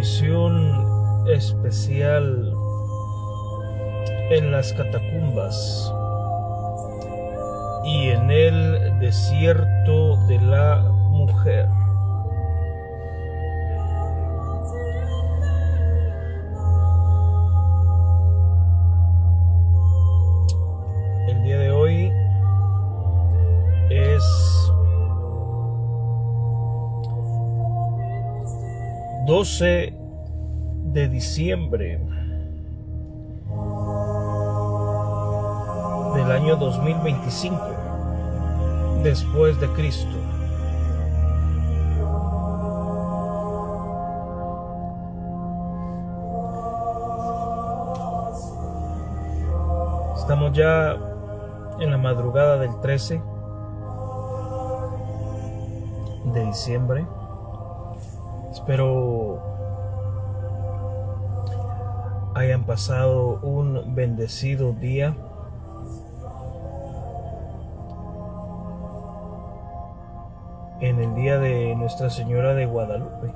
transmisión especial en las catacumbas y en el desierto de la mujer. El día de hoy es 12 de diciembre del año 2025 después de Cristo. Estamos ya en la madrugada del 13 de diciembre. Espero hayan pasado un bendecido día. En el día de Nuestra Señora de Guadalupe.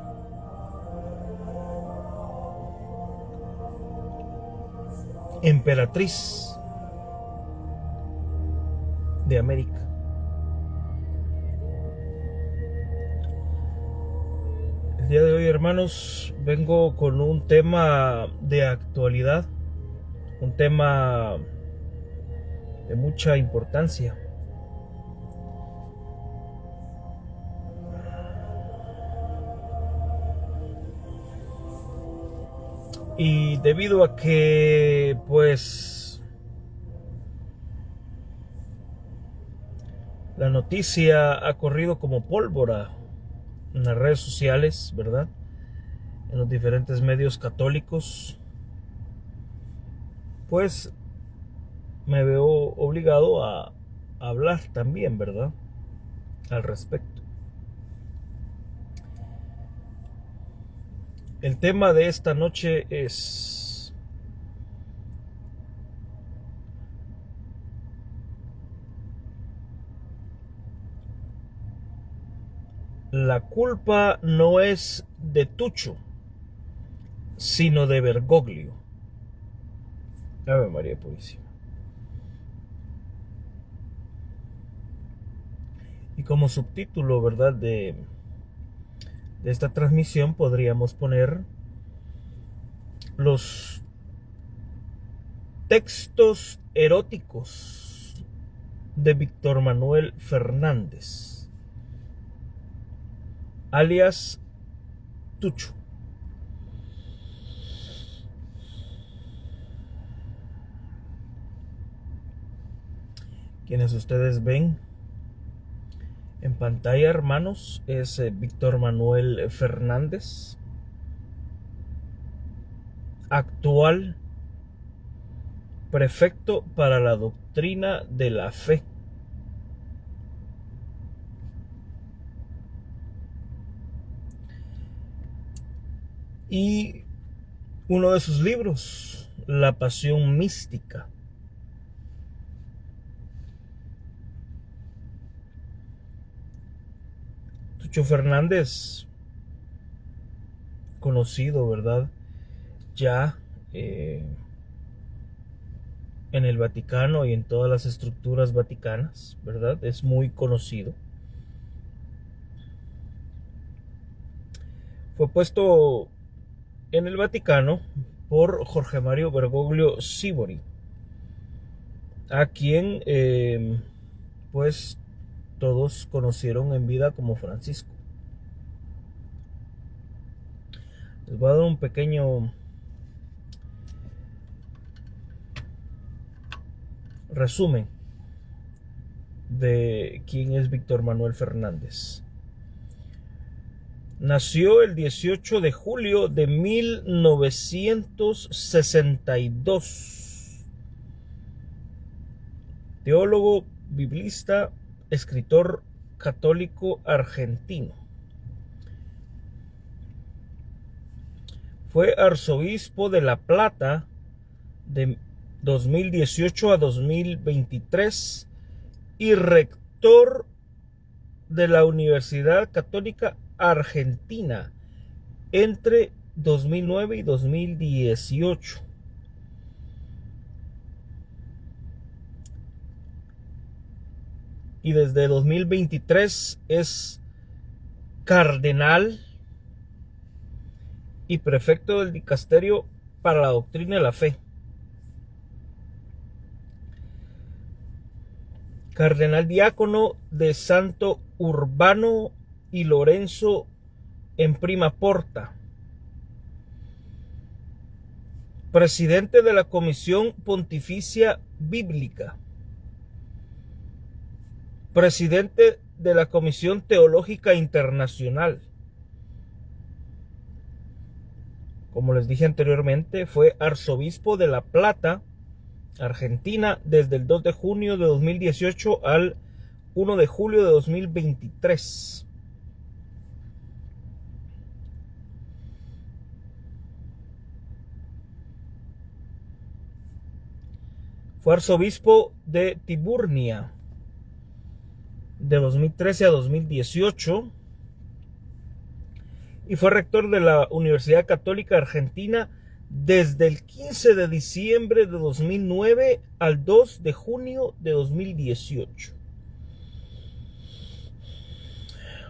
Emperatriz de América. El día de hoy, hermanos, vengo con un tema de actualidad, un tema de mucha importancia. Y debido a que, pues, la noticia ha corrido como pólvora en las redes sociales, ¿verdad? En los diferentes medios católicos, pues me veo obligado a hablar también, ¿verdad? Al respecto. El tema de esta noche es la culpa no es de Tucho, sino de Bergoglio. Ave María Purísima. Y como subtítulo, ¿verdad?, de esta transmisión podríamos poner los textos eróticos de Víctor Manuel Fernández, alias Tucho. Quienes ustedes ven en pantalla, hermanos, es Víctor Manuel Fernández, actual prefecto para la doctrina de la fe. Y uno de sus libros, La Pasión Mística. Tucho Fernández, conocido, ¿verdad?, ya en el Vaticano y en todas las estructuras vaticanas, ¿verdad? Es muy conocido. Fue puesto en el Vaticano por Jorge Mario Bergoglio Sibori, a quien pues todos conocieron en vida como Francisco. Les voy a dar un pequeño resumen de quién es Víctor Manuel Fernández. Nació el 18 de julio de 1962. Teólogo, biblista, escritor católico argentino. Fue arzobispo de La Plata de 2018 a 2023 y rector de la Universidad Católica Argentina entre 2009 y 2018. Y desde 2023 es cardenal y prefecto del dicasterio para la doctrina de la fe. Cardenal diácono de Santo Urbano y Lorenzo en Prima Porta. Presidente de la Comisión Pontificia Bíblica. Presidente de la Comisión Teológica Internacional. Como les dije anteriormente, fue arzobispo de La Plata, Argentina, desde el 2 de junio de 2018 al 1 de julio de 2023. Fue arzobispo de Tiburnia de 2013 a 2018 y fue rector de la Universidad Católica Argentina desde el 15 de diciembre de 2009 al 2 de junio de 2018.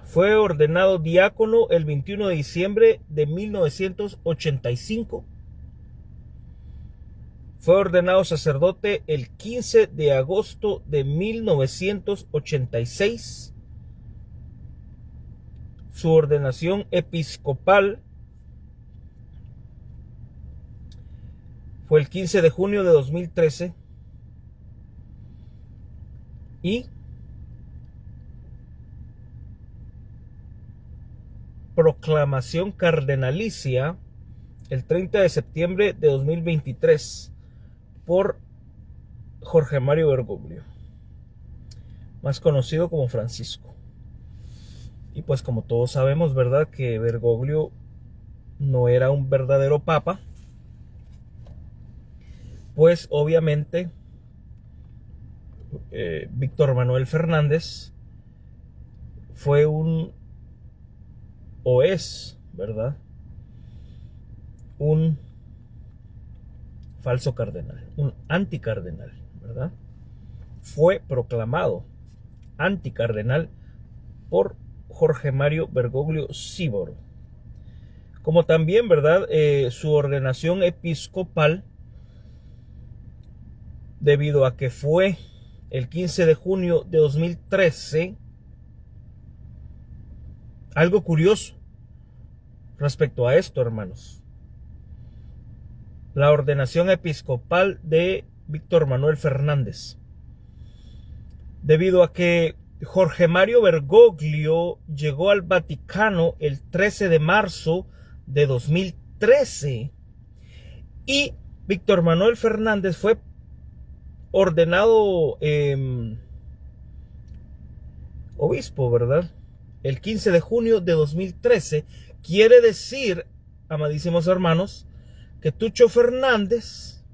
Fue ordenado diácono el 21 de diciembre de 1985. Fue ordenado sacerdote el 15 de agosto de 1986. Su ordenación episcopal fue el 15 de junio de 2013. Y proclamación cardenalicia el 30 de septiembre de 2023 por Jorge Mario Bergoglio, más conocido como Francisco. Y pues como todos sabemos, ¿verdad?, que Bergoglio no era un verdadero papa, pues obviamente Víctor Manuel Fernández fue o es, ¿verdad?, un falso cardenal, un anticardenal, ¿verdad? Fue proclamado anticardenal por Jorge Mario Bergoglio Síboro. Como también, ¿verdad?, su ordenación episcopal, debido a que fue el 15 de junio de 2013, algo curioso respecto a esto, hermanos. La ordenación episcopal de Víctor Manuel Fernández, debido a que Jorge Mario Bergoglio llegó al Vaticano el 13 de marzo de 2013 y Víctor Manuel Fernández fue ordenado obispo, ¿verdad?, el 15 de junio de 2013. Quiere decir, amadísimos hermanos, que Tucho Fernández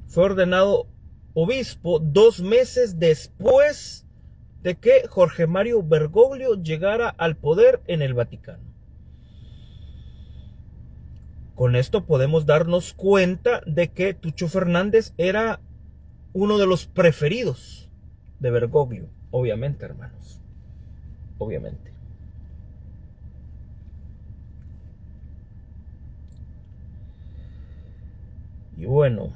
fue ordenado obispo 2 meses después de que Jorge Mario Bergoglio llegara al poder en el Vaticano. Con esto podemos darnos cuenta de que Tucho Fernández era uno de los preferidos de Bergoglio, obviamente, hermanos, obviamente. Y bueno,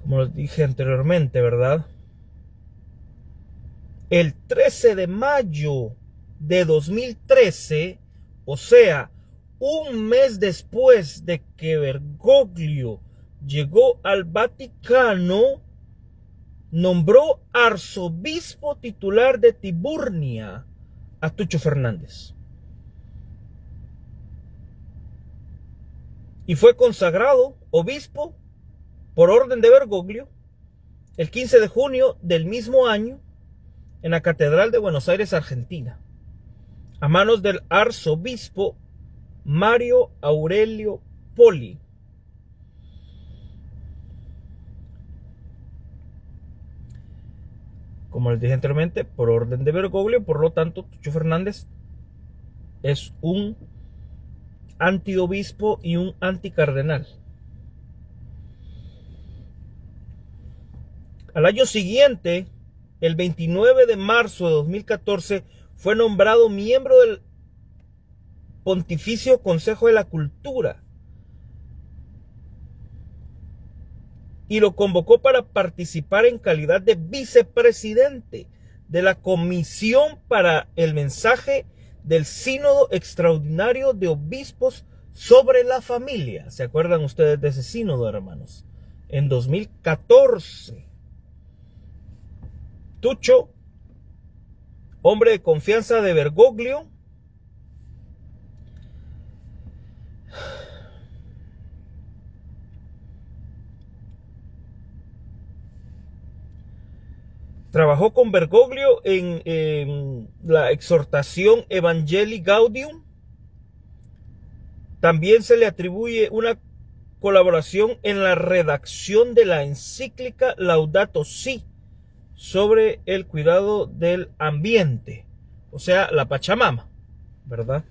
como les dije anteriormente, ¿verdad?, el 13 de mayo de 2013, o sea, un mes después de que Bergoglio llegó al Vaticano, nombró arzobispo titular de Tiburnia a Tucho Fernández. Y fue consagrado obispo por orden de Bergoglio el 15 de junio del mismo año en la Catedral de Buenos Aires, Argentina, a manos del arzobispo Mario Aurelio Poli. Como les dije anteriormente, por orden de Bergoglio, por lo tanto, Tucho Fernández es un antiobispo y un anticardenal. Al año siguiente, el 29 de marzo de 2014, fue nombrado miembro del Pontificio Consejo de la Cultura y lo convocó para participar en calidad de vicepresidente de la Comisión para el Mensaje del Sínodo Extraordinario de Obispos sobre la Familia. ¿Se acuerdan ustedes de ese sínodo, hermanos? En 2014. Tucho, hombre de confianza de Bergoglio, trabajó con Bergoglio en la exhortación Evangelii Gaudium. También se le atribuye una colaboración en la redacción de la encíclica Laudato Si sobre el cuidado del ambiente, o sea, la Pachamama, ¿verdad?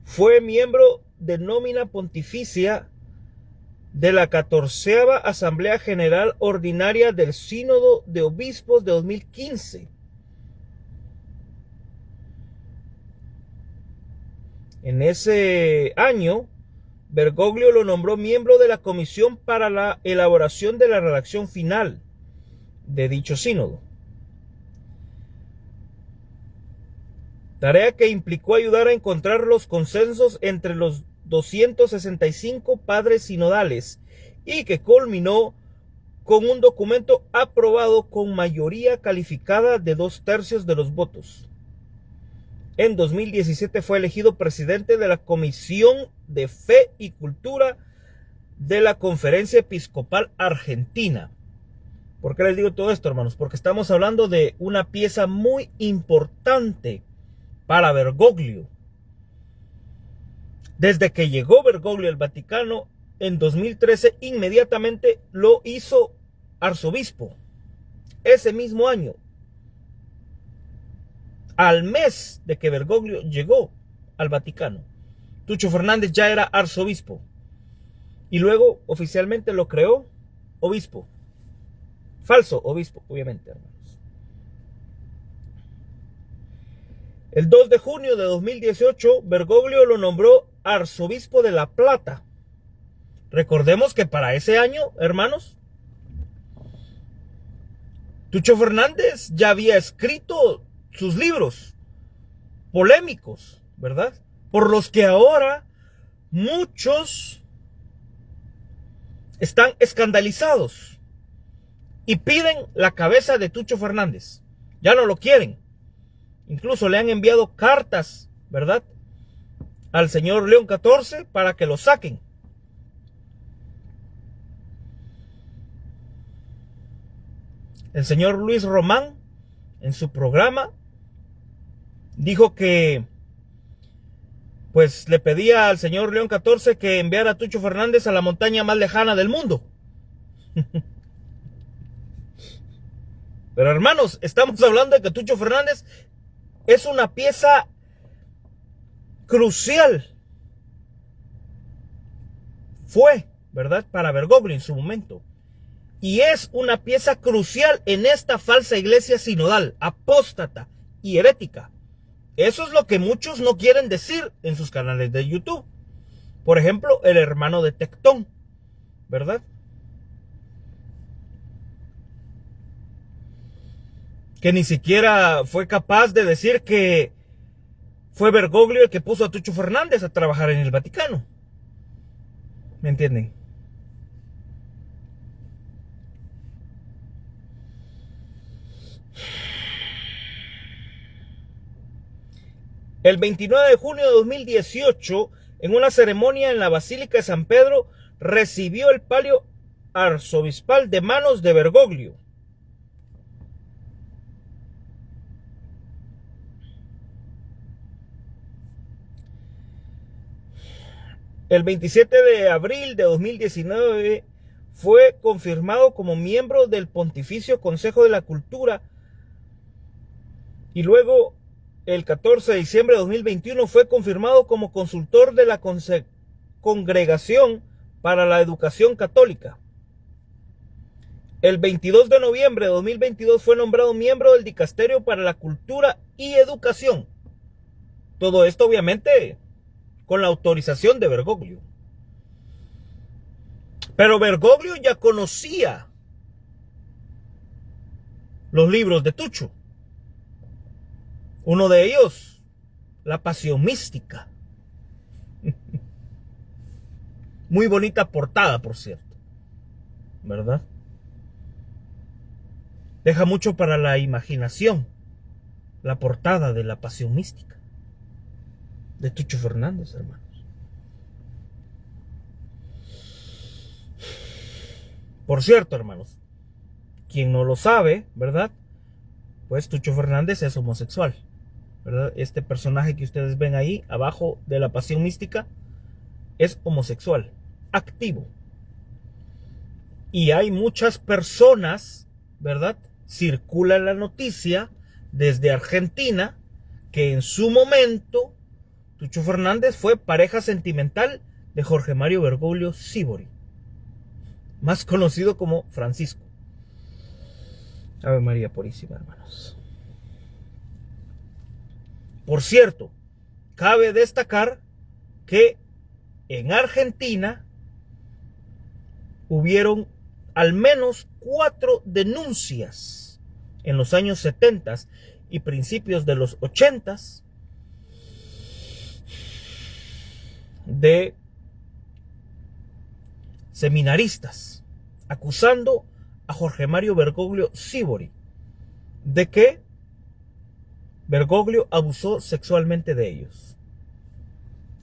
Fue miembro de nómina pontificia de la 14ª Asamblea General Ordinaria del Sínodo de Obispos de 2015. En ese año, Bergoglio lo nombró miembro de la comisión para la elaboración de la redacción final de dicho sínodo. Tarea que implicó ayudar a encontrar los consensos entre los 265 padres sinodales y que culminó con un documento aprobado con mayoría calificada de 2/3 de los votos. En 2017 fue elegido presidente de la Comisión de Fe y Cultura de la Conferencia Episcopal Argentina. ¿Por qué les digo todo esto, hermanos? Porque estamos hablando de una pieza muy importante para Bergoglio. Desde que llegó Bergoglio al Vaticano en 2013, inmediatamente lo hizo arzobispo. Ese mismo año, al mes de que Bergoglio llegó al Vaticano, Tucho Fernández ya era arzobispo y luego oficialmente lo creó obispo. Falso obispo, obviamente, hermanos. El 2 de junio de 2018, Bergoglio lo nombró arzobispo de La Plata. Recordemos que para ese año, hermanos, Tucho Fernández ya había escrito sus libros polémicos, ¿verdad? Por los que ahora muchos están escandalizados y piden la cabeza de Tucho Fernández. Ya no lo quieren. Incluso le han enviado cartas, ¿verdad?, al señor León XIV para que lo saquen. El señor Luis Román, en su programa, dijo que pues le pedía al señor León XIV que enviara a Tucho Fernández a la montaña más lejana del mundo. Pero hermanos, estamos hablando de que Tucho Fernández es una pieza crucial. Fue, ¿verdad?, para Bergoglio en su momento. Y es una pieza crucial en esta falsa iglesia sinodal, apóstata y herética. Eso es lo que muchos no quieren decir en sus canales de YouTube. Por ejemplo, el hermano de Tectón, ¿verdad?, que ni siquiera fue capaz de decir que fue Bergoglio el que puso a Tucho Fernández a trabajar en el Vaticano. ¿Me entienden? El 29 de junio de 2018, en una ceremonia en la Basílica de San Pedro, recibió el palio arzobispal de manos de Bergoglio. El 27 de abril de 2019 fue confirmado como miembro del Pontificio Consejo de la Cultura y luego el 14 de diciembre de 2021 fue confirmado como consultor de la Congregación para la Educación Católica. El 22 de noviembre de 2022 fue nombrado miembro del Dicasterio para la Cultura y Educación. Todo esto obviamente con la autorización de Bergoglio. Pero Bergoglio ya conocía los libros de Tucho. Uno de ellos, La Pasión Mística. Muy bonita portada, por cierto. ¿Verdad? Deja mucho para la imaginación la portada de La Pasión Mística de Tucho Fernández, hermanos. Por cierto, hermanos, quien no lo sabe, ¿verdad? Pues Tucho Fernández es homosexual, ¿verdad? Este personaje que ustedes ven ahí abajo de La Pasión Mística es homosexual, activo. Y hay muchas personas, ¿verdad? Circula la noticia desde Argentina que en su momento Tucho Fernández fue pareja sentimental de Jorge Mario Bergoglio Sívori, más conocido como Francisco. Ave María Purísima, hermanos. Por cierto, cabe destacar que en Argentina hubieron al menos 4 denuncias en los años 70 y principios de los 80 de seminaristas acusando a Jorge Mario Bergoglio Sívori de que Bergoglio abusó sexualmente de ellos.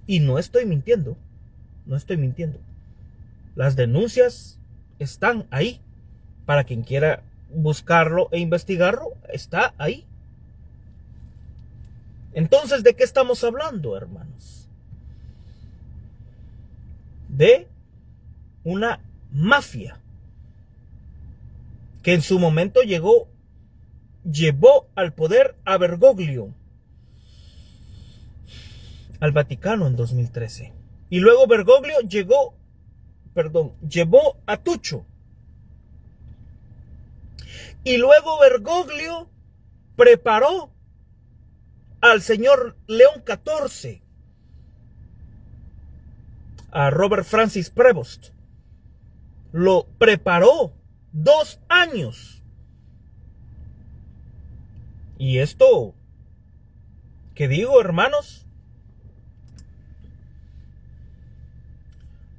Y no estoy mintiendo, no estoy mintiendo. Las denuncias están ahí. Para quien quiera buscarlo e investigarlo, está ahí. Entonces, ¿de qué estamos hablando, hermanos? De una mafia que en su momento llevó al poder a Bergoglio, al Vaticano en 2013. Y luego Bergoglio llevó a Tucho. Y luego Bergoglio preparó al señor León XIV, a Robert Francis Prevost. Lo preparó 2 años. Y esto, ¿qué digo, hermanos?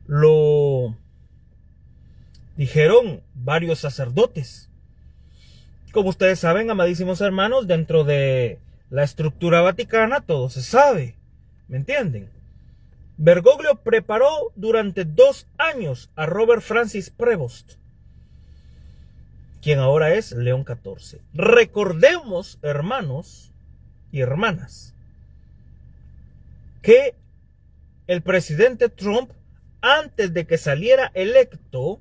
Lo dijeron varios sacerdotes. Como ustedes saben, amadísimos hermanos, dentro de la estructura vaticana todo se sabe. ¿Me entienden? Bergoglio preparó durante 2 años a Robert Francis Prevost, quien ahora es León XIV. Recordemos, hermanos y hermanas, que el presidente Trump, antes de que saliera electo,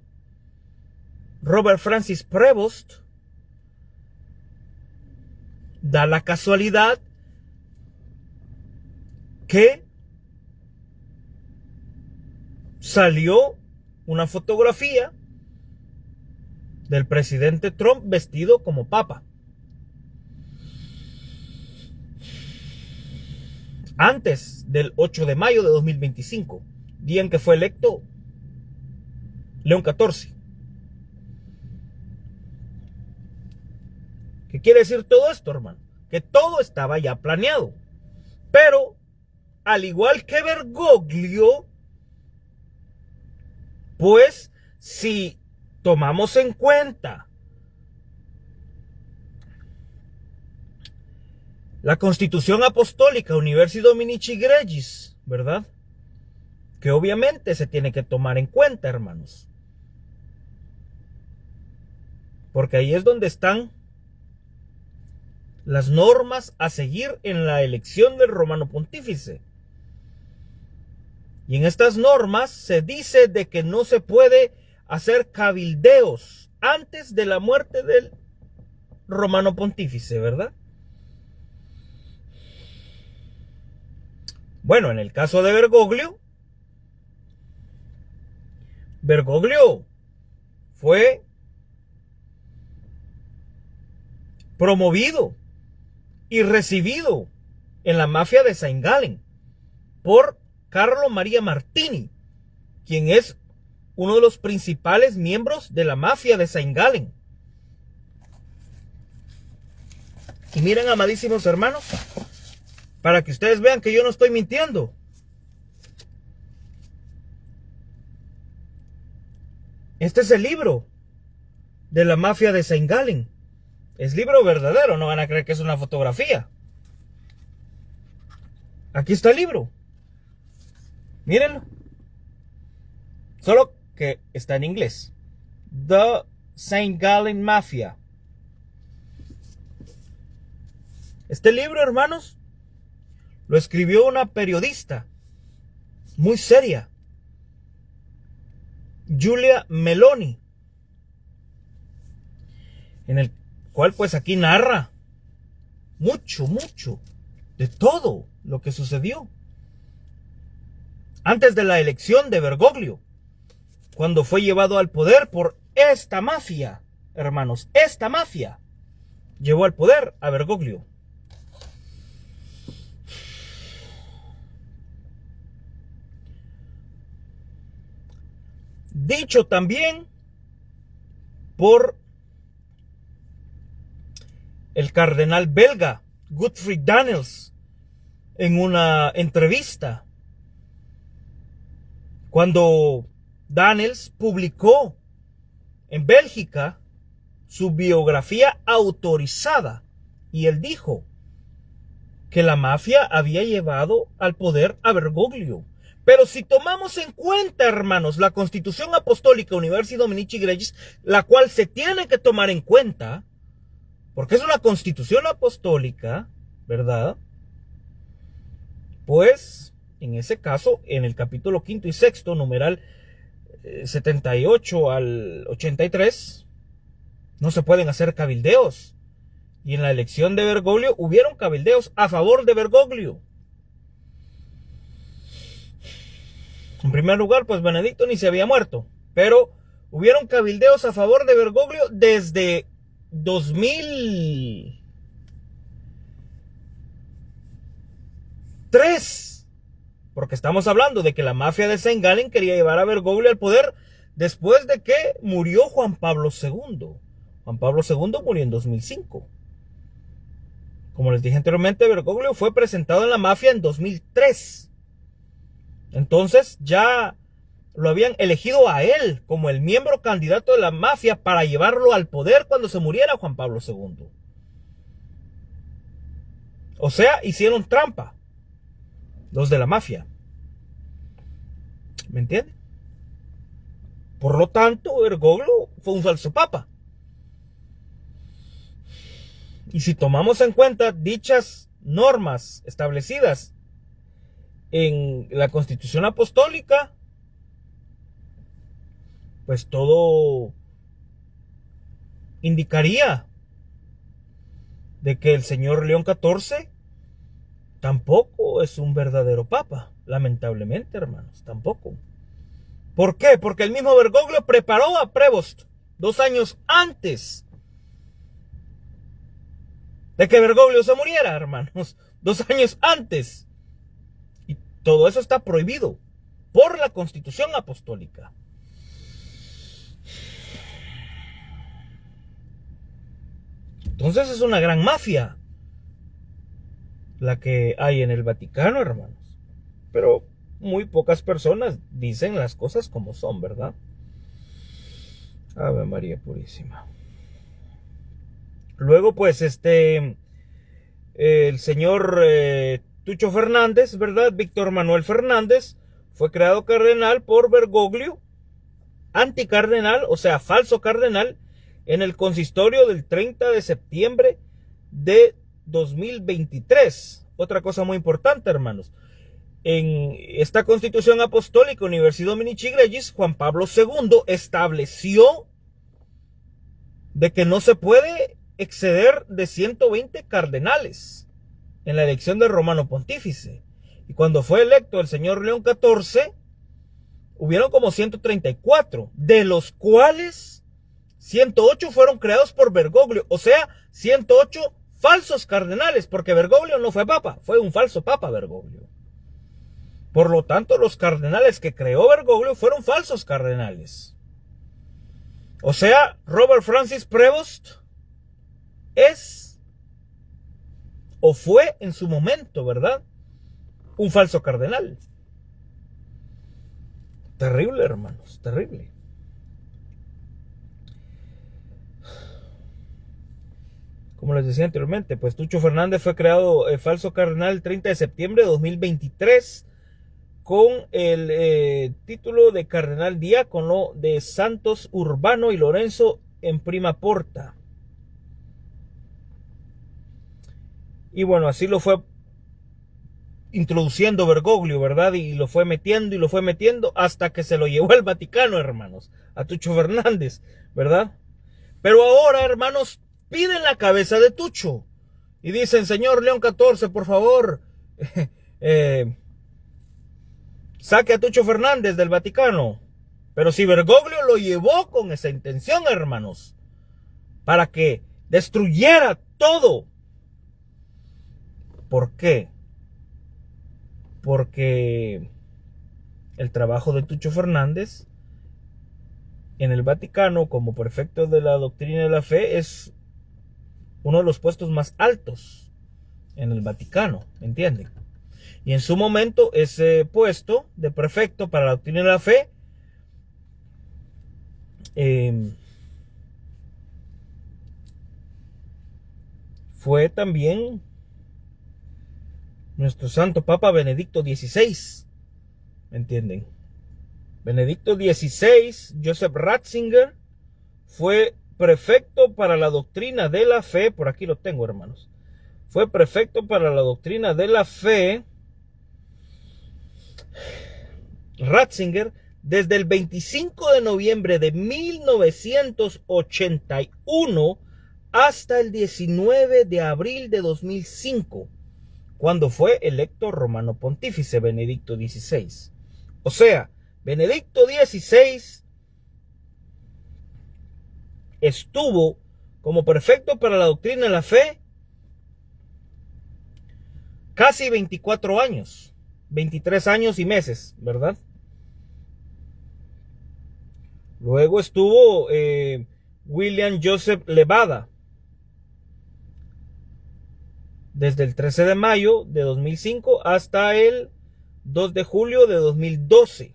Robert Francis Prevost, da la casualidad que salió una fotografía del presidente Trump vestido como papa. Antes del 8 de mayo de 2025, día en que fue electo León XIV. ¿Qué quiere decir todo esto, hermano? Que todo estaba ya planeado. Pero, al igual que Bergoglio, pues, si tomamos en cuenta la Constitución Apostólica Universi Dominici Gregis, ¿verdad? Que obviamente se tiene que tomar en cuenta, hermanos. Porque ahí es donde están las normas a seguir en la elección del Romano Pontífice. Y en estas normas se dice de que no se puede hacer cabildeos antes de la muerte del romano pontífice, ¿verdad? Bueno, en el caso de Bergoglio fue promovido y recibido en la mafia de Saint Gallen por Carlo Maria Martini, quien es uno de los principales miembros de la mafia de Saint Gallen. Y miren, amadísimos hermanos, para que ustedes vean que yo no estoy mintiendo. Este es el libro de la mafia de Saint Gallen. Es libro verdadero, no van a creer que es una fotografía. Aquí está el libro. Mírenlo. Solo que está en inglés. The Saint Gallen Mafia. Este libro, hermanos, lo escribió una periodista muy seria, Giulia Meloni, en el cual pues aquí narra mucho de todo lo que sucedió antes de la elección de Bergoglio, cuando fue llevado al poder por esta mafia, hermanos. Esta mafia llevó al poder a Bergoglio. Dicho también por el cardenal belga Godfrey Daniels en una entrevista, cuando Daniels publicó en Bélgica su biografía autorizada, y él dijo que la mafia había llevado al poder a Bergoglio. Pero si tomamos en cuenta, hermanos, la Constitución Apostólica Universi Dominici Gregis, la cual se tiene que tomar en cuenta, porque es una Constitución Apostólica, ¿verdad? Pues, en ese caso, en el capítulo 5 y 6, numeral 78 al 83, no se pueden hacer cabildeos. Y en la elección de Bergoglio hubieron cabildeos a favor de Bergoglio. En primer lugar, pues Benedicto ni se había muerto, pero hubieron cabildeos a favor de Bergoglio desde 2003, porque estamos hablando de que la mafia de Saint Gallen quería llevar a Bergoglio al poder después de que murió Juan Pablo II. Juan Pablo II murió en 2005. Como les dije anteriormente, Bergoglio fue presentado en la mafia en 2003. Entonces ya lo habían elegido a él como el miembro candidato de la mafia para llevarlo al poder cuando se muriera Juan Pablo II. O sea, hicieron trampa los de la mafia. ¿Me entienden? Por lo tanto, Bergoglio fue un falso papa. Y si tomamos en cuenta dichas normas establecidas en la Constitución Apostólica, pues todo indicaría de que el señor León XIV tampoco es un verdadero papa, lamentablemente, hermanos, tampoco. ¿Por qué? Porque el mismo Bergoglio preparó a Prevost 2 años antes de que Bergoglio se muriera, hermanos, 2 años antes. Y todo eso está prohibido por la Constitución Apostólica. Entonces es una gran mafia la que hay en el Vaticano, hermanos. Pero muy pocas personas dicen las cosas como son, ¿verdad? Ave María Purísima. Luego, pues, el señor Tucho Fernández, ¿verdad? Víctor Manuel Fernández fue creado cardenal por Bergoglio, anticardenal, o sea, falso cardenal, en el consistorio del 30 de septiembre de 2023. Otra cosa muy importante, hermanos. En esta Constitución Apostólica Universi Dominici Gregis, Juan Pablo II estableció de que no se puede exceder de 120 cardenales en la elección del romano pontífice. Y cuando fue electo el señor León XIV, hubieron como 134, de los cuales 108 fueron creados por Bergoglio, o sea, 108 falsos cardenales, porque Bergoglio no fue papa, fue un falso papa Bergoglio. Por lo tanto, los cardenales que creó Bergoglio fueron falsos cardenales. O sea, Robert Francis Prevost es, o fue en su momento, ¿verdad?, un falso cardenal. Terrible, hermanos, terrible. Como les decía anteriormente, pues Tucho Fernández fue creado falso cardenal el 30 de septiembre de 2023 con el título de cardenal diácono de Santos Urbano y Lorenzo en prima porta. Y bueno, así lo fue introduciendo Bergoglio, ¿verdad? Y lo fue metiendo hasta que se lo llevó al Vaticano, hermanos, a Tucho Fernández, ¿verdad? Pero ahora, hermanos, piden la cabeza de Tucho y dicen: señor León XIV, por favor, saque a Tucho Fernández del Vaticano. Pero si Bergoglio lo llevó con esa intención, hermanos, para que destruyera todo. ¿Por qué? Porque el trabajo de Tucho Fernández en el Vaticano como prefecto de la doctrina de la fe es uno de los puestos más altos en el Vaticano, ¿entienden? Y en su momento ese puesto de prefecto para la doctrina de la fe fue también nuestro santo Papa Benedicto XVI, ¿entienden? Benedicto XVI, Joseph Ratzinger, fue prefecto para la doctrina de la fe, por aquí lo tengo, hermanos, fue prefecto para la doctrina de la fe, Ratzinger, desde el 25 de noviembre de 1981 hasta el 19 de abril de 2005, cuando fue electo romano pontífice Benedicto XVI. O sea, Benedicto XVI estuvo como prefecto para la doctrina de la fe casi 24 años, 23 años y meses, ¿verdad? Luego estuvo William Joseph Levada, desde el 13 de mayo de 2005 hasta el 2 de julio de 2012.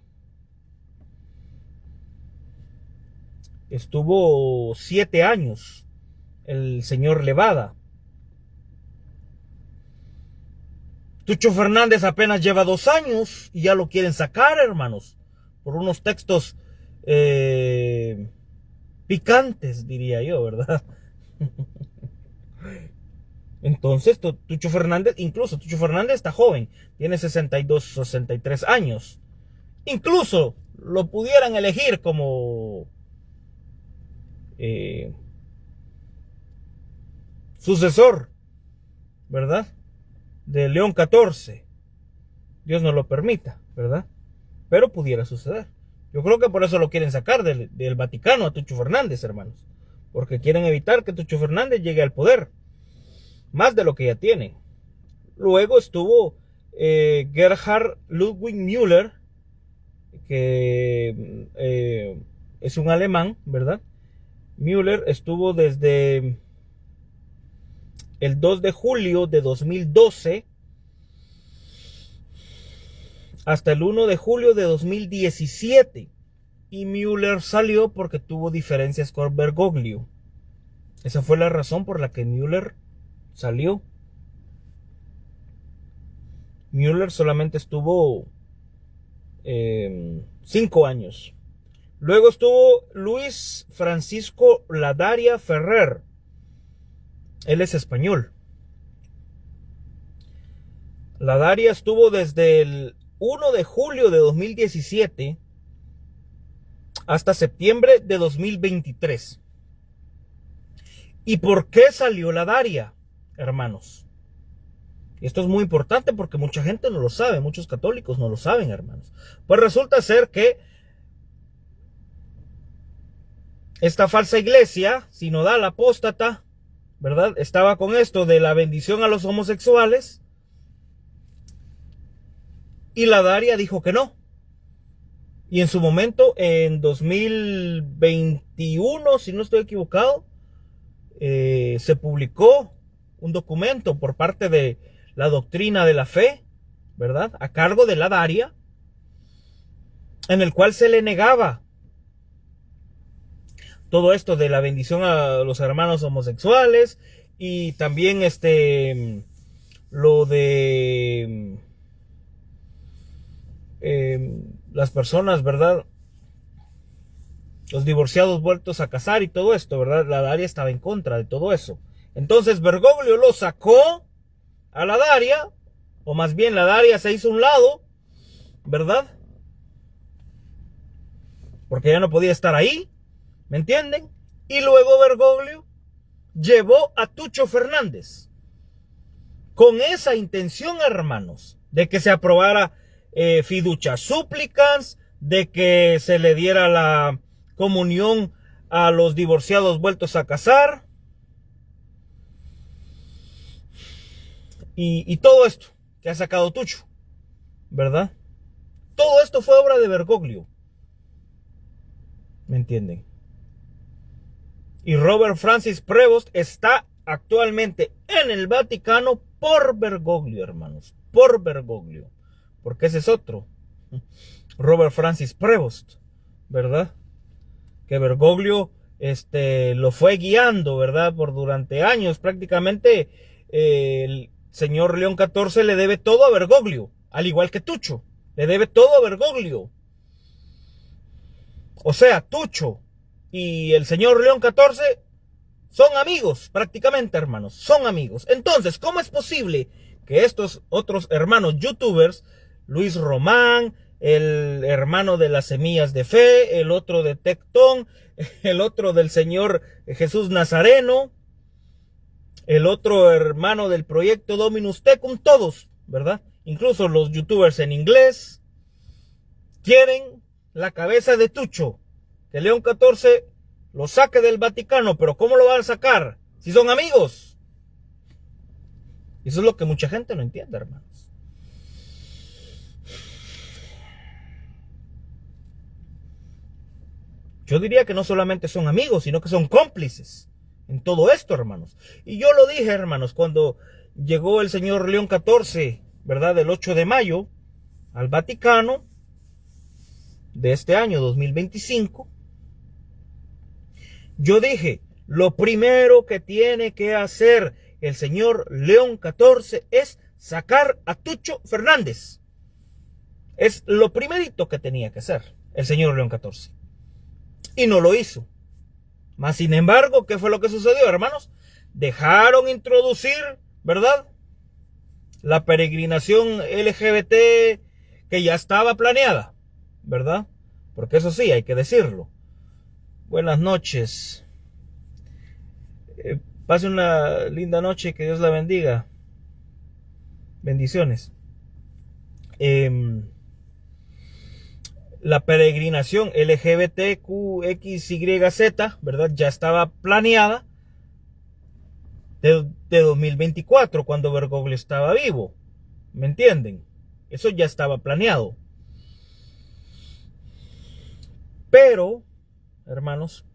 Estuvo 7 años el señor Levada. Tucho Fernández apenas lleva 2 años y ya lo quieren sacar, hermanos, por unos textos picantes, diría yo, ¿verdad? Entonces, Tucho Fernández, incluso Tucho Fernández está joven, tiene 62, 63 años. Incluso lo pudieran elegir como sucesor, ¿verdad?, de León XIV. Dios no lo permita, ¿verdad? Pero pudiera suceder. Yo creo que por eso lo quieren sacar del Vaticano a Tucho Fernández, hermanos, porque quieren evitar que Tucho Fernández llegue al poder, más de lo que ya tiene. Luego estuvo Gerhard Ludwig Müller, que es un alemán, ¿verdad? Müller estuvo desde el 2 de julio de 2012 hasta el 1 de julio de 2017. Y Müller salió porque tuvo diferencias con Bergoglio. Esa fue la razón por la que Müller salió. Müller solamente estuvo 5 años. Luego estuvo Luis Francisco Ladaria Ferrer. Él es español. La Daria estuvo desde el 1 de julio de 2017 hasta septiembre de 2023. ¿Y por qué salió la Daria, hermanos? Esto es muy importante porque mucha gente no lo sabe, muchos católicos no lo saben, hermanos. Pues resulta ser que esta falsa iglesia sinodal apóstata, ¿verdad? Estaba con esto de la bendición a los homosexuales y la Daria dijo que no. Y en su momento, en 2021, si no estoy equivocado, se publicó un documento por parte de la doctrina de la fe, ¿verdad? A cargo de la Daria, en el cual se le negaba todo esto de la bendición a los hermanos homosexuales y también lo de las personas, ¿verdad? Los divorciados vueltos a casar y todo esto, ¿verdad? La Daria estaba en contra de todo eso. Entonces Bergoglio lo sacó a la Daria, o más bien la Daria se hizo a un lado, ¿verdad? Porque ya no podía estar ahí, ¿me entienden? Y luego Bergoglio llevó a Tucho Fernández con esa intención, hermanos, de que se aprobara fiducia supplicans, de que se le diera la comunión a los divorciados vueltos a casar y todo esto que ha sacado Tucho, ¿verdad? Todo esto fue obra de Bergoglio, ¿me entienden? Y Robert Francis Prevost está actualmente en el Vaticano por Bergoglio, hermanos, por Bergoglio, porque ese es otro, Robert Francis Prevost, ¿verdad? Que Bergoglio lo fue guiando, ¿verdad? Por durante años. Prácticamente el señor León XIV le debe todo a Bergoglio, al igual que Tucho, le debe todo a Bergoglio. O sea, Tucho y el señor León XIV son amigos, prácticamente, hermanos, son amigos. Entonces, ¿cómo es posible que estos otros hermanos youtubers, Luis Román, el hermano de las semillas de fe, el otro de Tectón, el otro del señor Jesús Nazareno, el otro hermano del proyecto Dominus Tecum, todos, ¿verdad? Incluso los youtubers en inglés, quieren la cabeza de Tucho, que León XIV lo saque del Vaticano, pero ¿cómo lo van a sacar? Si son amigos. Eso es lo que mucha gente no entiende, hermanos. Yo diría que no solamente son amigos, sino que son cómplices en todo esto, hermanos. Y yo lo dije, hermanos, cuando llegó el señor León XIV, ¿verdad? El 8 de mayo al Vaticano de este año 2025. Yo dije, lo primero que tiene que hacer el señor León XIV es sacar a Tucho Fernández. Es lo primerito que tenía que hacer el señor León XIV. Y no lo hizo. Mas, sin embargo, ¿qué fue lo que sucedió, hermanos? Dejaron introducir, ¿verdad? La peregrinación LGBT que ya estaba planeada, ¿verdad? Porque eso sí, hay que decirlo. Buenas noches. Pase una linda noche, que Dios la bendiga. Bendiciones. La peregrinación LGBTQXYZ, ¿verdad? Ya estaba planeada de 2024, cuando Bergoglio estaba vivo. ¿Me entienden? Eso ya estaba planeado. Pero, hermanos,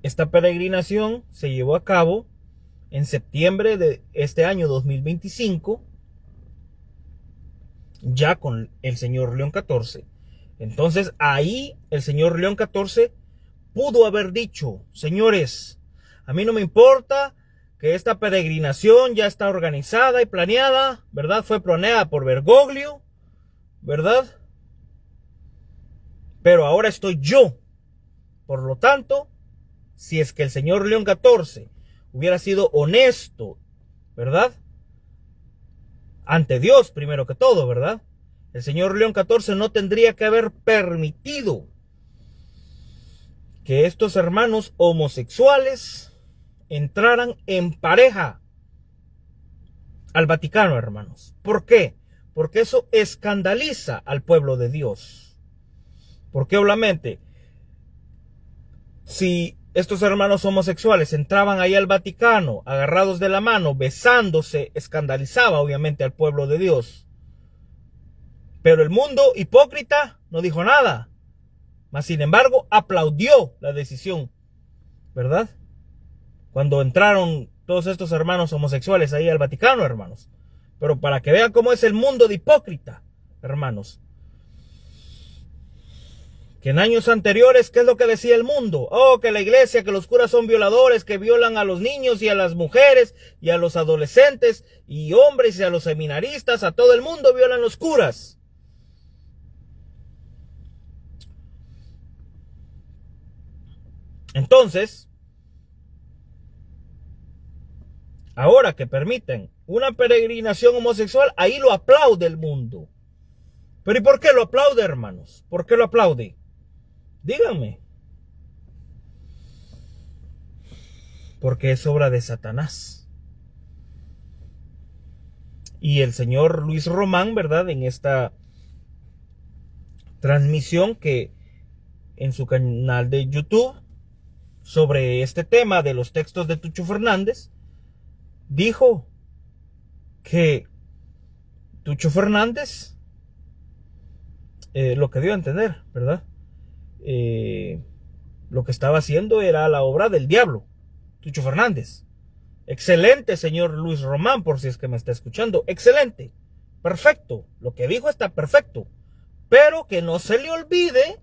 esta peregrinación se llevó a cabo en septiembre de este año 2025, ya con el señor León XIV. Entonces ahí el señor León XIV pudo haber dicho: señores, a mí no me importa que esta peregrinación ya está organizada y planeada, ¿verdad? Fue planeada por Bergoglio, ¿verdad? Pero ahora estoy yo. Por lo tanto, si es que el señor León XIV hubiera sido honesto, ¿verdad? Ante Dios primero que todo, ¿verdad? El señor León XIV no tendría que haber permitido que estos hermanos homosexuales entraran en pareja al Vaticano, hermanos. ¿Por qué? Porque eso escandaliza al pueblo de Dios. Porque obviamente, si estos hermanos homosexuales entraban ahí al Vaticano, agarrados de la mano, besándose, escandalizaba obviamente al pueblo de Dios. Pero el mundo hipócrita no dijo nada. Mas sin embargo, aplaudió la decisión, ¿verdad? Cuando entraron todos estos hermanos homosexuales ahí al Vaticano, hermanos. Pero para que vean cómo es el mundo de hipócrita, hermanos. Que en años anteriores, ¿qué es lo que decía el mundo? Oh, que la iglesia, que los curas son violadores, que violan a los niños y a las mujeres y a los adolescentes y hombres y a los seminaristas, a todo el mundo violan los curas. Entonces, ahora que permiten una peregrinación homosexual, ahí lo aplaude el mundo. Pero ¿y por qué lo aplaude, hermanos? ¿Por qué lo aplaude? Díganme. Porque es obra de Satanás. Y el señor Luis Román, ¿verdad? En esta transmisión que en su canal de YouTube sobre este tema de los textos de Tucho Fernández, dijo que Tucho Fernández, lo que dio a entender, ¿verdad? Lo que estaba haciendo era la obra del diablo, Tucho Fernández. Excelente, señor Luis Román, por si es que me está escuchando. Excelente, perfecto, lo que dijo está perfecto. Pero que no se le olvide,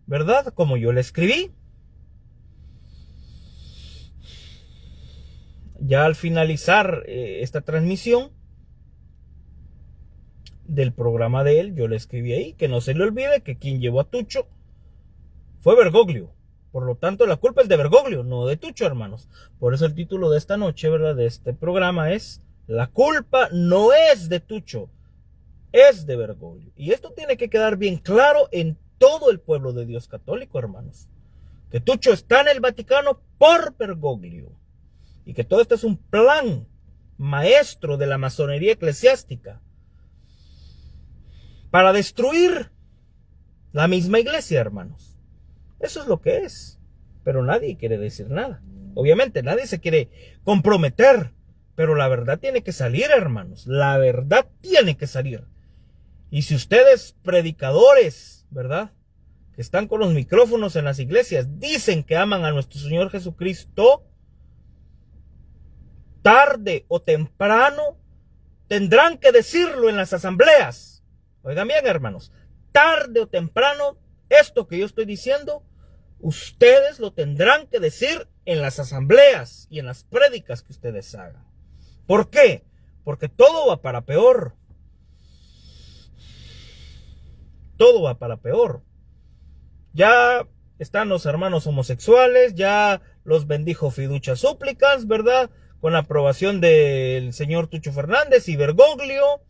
¿verdad? Como yo le escribí, ya al finalizar esta transmisión del programa de él, yo le escribí ahí, que no se le olvide que quien llevó a Tucho fue Bergoglio. Por lo tanto, la culpa es de Bergoglio, no de Tucho, hermanos. Por eso el título de esta noche, ¿verdad?, de este programa es: la culpa no es de Tucho, es de Bergoglio. Y esto tiene que quedar bien claro en todo el pueblo de Dios católico, hermanos. Que Tucho está en el Vaticano por Bergoglio. Y que todo esto es un plan maestro de la masonería eclesiástica para destruir la misma iglesia, hermanos. Eso es lo que es. Pero nadie quiere decir nada. Obviamente nadie se quiere comprometer. Pero la verdad tiene que salir, hermanos. La verdad tiene que salir. Y si ustedes, predicadores, ¿verdad?, que están con los micrófonos en las iglesias, dicen que aman a nuestro Señor Jesucristo, tarde o temprano tendrán que decirlo en las asambleas. Oigan bien, hermanos, tarde o temprano esto que yo estoy diciendo, ustedes lo tendrán que decir en las asambleas y en las prédicas que ustedes hagan. ¿Por qué? Porque todo va para peor. Todo va para peor. Ya están los hermanos homosexuales, ya los bendijo fiducia súplicas, ¿verdad?, con la aprobación del señor Tucho Fernández y Bergoglio.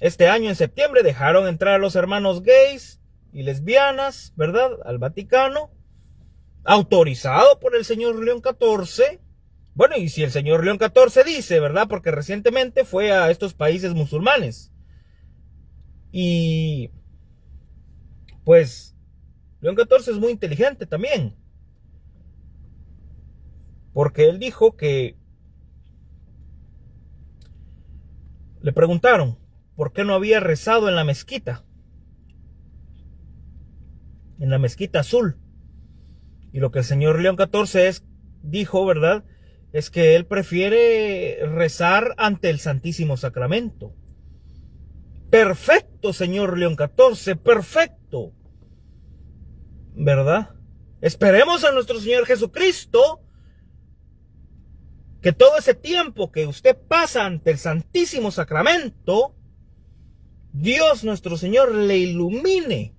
Este año en septiembre dejaron entrar a los hermanos gays y lesbianas, ¿verdad?, al Vaticano, autorizado por el señor León XIV. Bueno, y si el señor León XIV dice, ¿verdad?, porque recientemente fue a estos países musulmanes. Y pues León XIV es muy inteligente también, porque él dijo que le preguntaron por qué no había rezado en la mezquita azul. Y lo que el señor León XIV dijo, ¿verdad?, es que él prefiere rezar ante el Santísimo Sacramento. Perfecto, señor León XIV, perfecto, ¿verdad? Esperemos a nuestro Señor Jesucristo que todo ese tiempo que usted pasa ante el Santísimo Sacramento, Dios nuestro Señor le ilumine,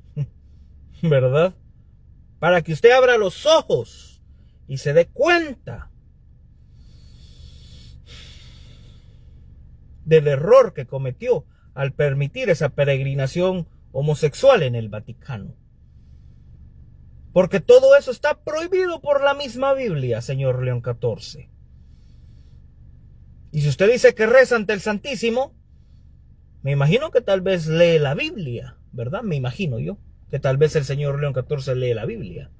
¿verdad?, para que usted abra los ojos y se dé cuenta del error que cometió al permitir esa peregrinación homosexual en el Vaticano. Porque todo eso está prohibido por la misma Biblia, señor León XIV. Y si usted dice que reza ante el Santísimo, me imagino que tal vez lee la Biblia, ¿verdad? Me imagino yo que tal vez el señor León XIV lee la Biblia,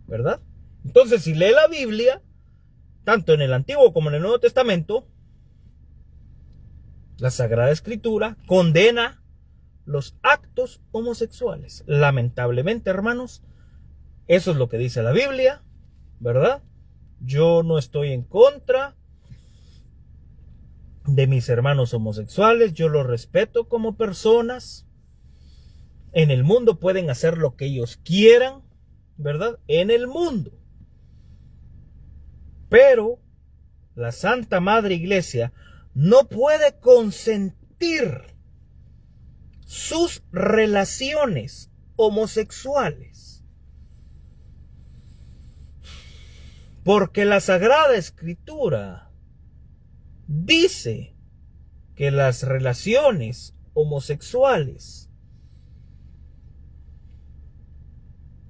¿verdad? Entonces, si lee la Biblia, tanto en el Antiguo como en el Nuevo Testamento, la Sagrada Escritura condena los actos homosexuales. Lamentablemente, hermanos, eso es lo que dice la Biblia, ¿verdad? Yo no estoy en contra de mis hermanos homosexuales, yo los respeto como personas. En el mundo pueden hacer lo que ellos quieran, ¿verdad? En el mundo. Pero la Santa Madre Iglesia no puede consentir sus relaciones homosexuales. Porque la Sagrada Escritura dice que las relaciones homosexuales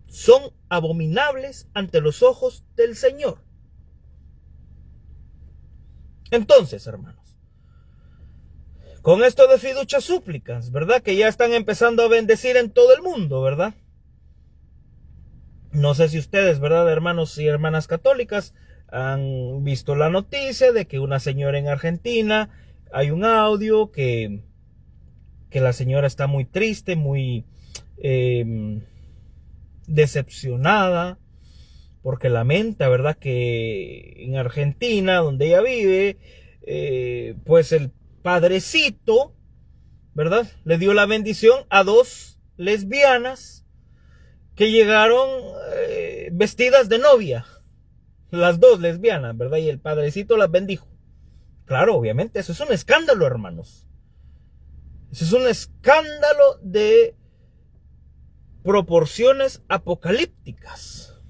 son abominables ante los ojos del Señor. Entonces, hermanos, con esto de fiducia súplicas, ¿verdad? Que ya están empezando a bendecir en todo el mundo, ¿verdad? No sé si ustedes, ¿verdad, hermanos y hermanas católicas, han visto la noticia de que una señora en Argentina, hay un audio que la señora está muy triste, muy decepcionada, porque lamenta, ¿verdad?, que en Argentina, donde ella vive, pues el padrecito, ¿verdad?, le dio la bendición a dos lesbianas que llegaron vestidas de novia, las dos lesbianas, ¿verdad? Y el padrecito las bendijo. Claro, obviamente, eso es un escándalo, hermanos. Eso es un escándalo de proporciones apocalípticas.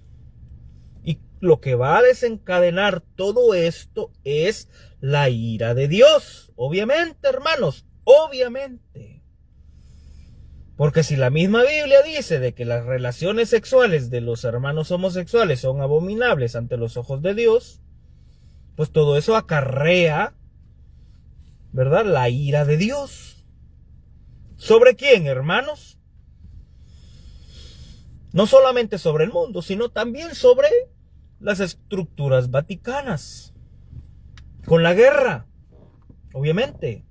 Y lo que va a desencadenar todo esto es la ira de Dios. Obviamente, hermanos, obviamente. Porque si la misma Biblia dice de que las relaciones sexuales de los hermanos homosexuales son abominables ante los ojos de Dios, pues todo eso acarrea, ¿verdad?, la ira de Dios. ¿Sobre quién, hermanos? No solamente sobre el mundo, sino también sobre las estructuras vaticanas. Con la guerra, obviamente.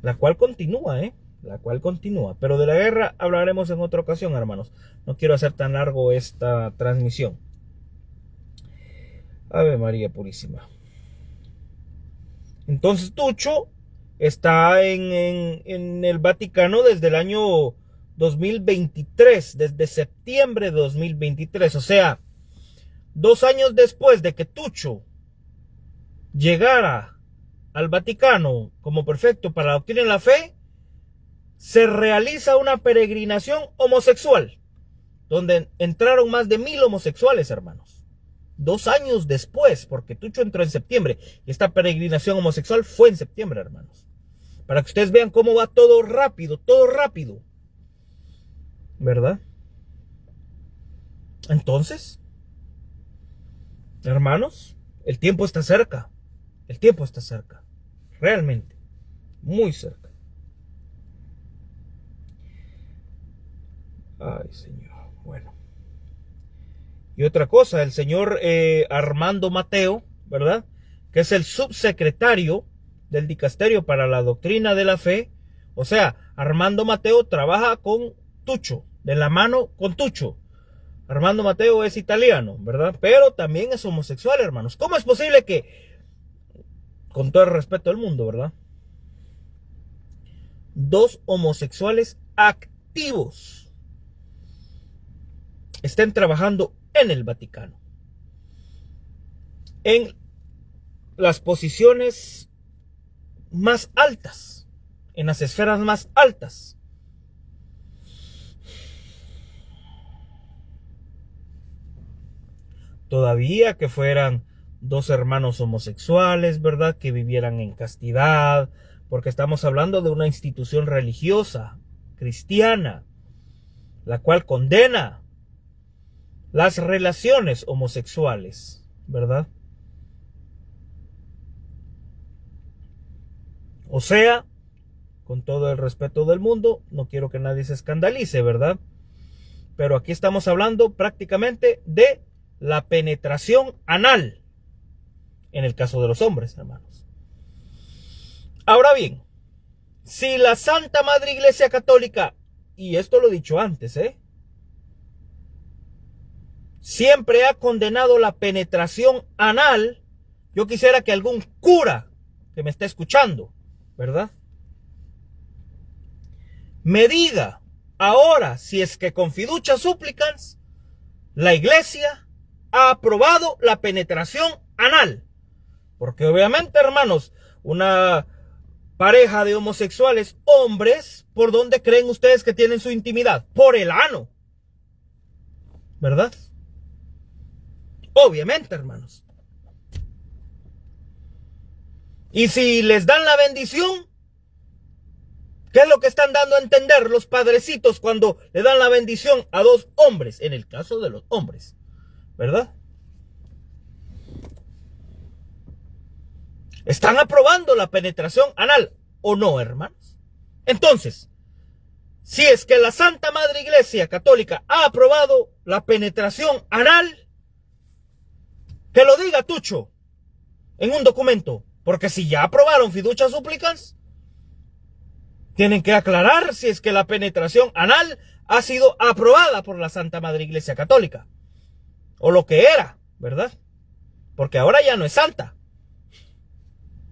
La cual continúa, la cual continúa. Pero de la guerra hablaremos en otra ocasión, hermanos. No quiero hacer tan largo esta transmisión. Ave María Purísima. Entonces Tucho está en el Vaticano desde el año 2023, desde septiembre de 2023. O sea, 2 años después de que Tucho llegara al Vaticano como prefecto para la doctrina de la fe, se realiza una peregrinación homosexual, donde entraron más de 1000 homosexuales, hermanos. 2 años después, porque Tucho entró en septiembre, y esta peregrinación homosexual fue en septiembre, hermanos. Para que ustedes vean cómo va todo rápido, ¿verdad? Entonces, hermanos, el tiempo está cerca. El tiempo está cerca. Realmente, muy cerca. Ay, Señor. Bueno. Y otra cosa, el señor Armando Mateo, ¿verdad?, que es el subsecretario del Dicasterio para la Doctrina de la Fe. O sea, Armando Mateo trabaja con Tucho, de la mano con Tucho. Armando Mateo es italiano, ¿verdad?, pero también es homosexual, hermanos. ¿Cómo es posible que, con todo el respeto del mundo, ¿verdad?, 2 homosexuales activos estén trabajando en el Vaticano, en las posiciones más altas, en las esferas más altas? Todavía que fueran dos hermanos homosexuales, ¿verdad? Que vivieran en castidad, porque estamos hablando de una institución religiosa, cristiana, la cual condena las relaciones homosexuales, ¿verdad? O sea, con todo el respeto del mundo, no quiero que nadie se escandalice, ¿verdad? Pero aquí estamos hablando prácticamente de la penetración anal, en el caso de los hombres, hermanos. Ahora bien, si la Santa Madre Iglesia Católica, y esto lo he dicho antes, siempre ha condenado la penetración anal, yo quisiera que algún cura que me esté escuchando, ¿verdad?, me diga ahora si es que con fiducia supplicans la Iglesia ha aprobado la penetración anal. Porque obviamente, hermanos, una pareja de homosexuales hombres, ¿por dónde creen ustedes que tienen su intimidad? Por el ano, ¿verdad? Obviamente, hermanos. Y si les dan la bendición, ¿qué es lo que están dando a entender los padrecitos cuando le dan la bendición a dos hombres? En el caso de los hombres, ¿verdad? ¿Están aprobando la penetración anal o no, hermanos? Entonces, si es que la Santa Madre Iglesia Católica ha aprobado la penetración anal, que lo diga Tucho en un documento. Porque si ya aprobaron fiducia supplicans, tienen que aclarar si es que la penetración anal ha sido aprobada por la Santa Madre Iglesia Católica. O lo que era, ¿verdad? Porque ahora ya no es santa.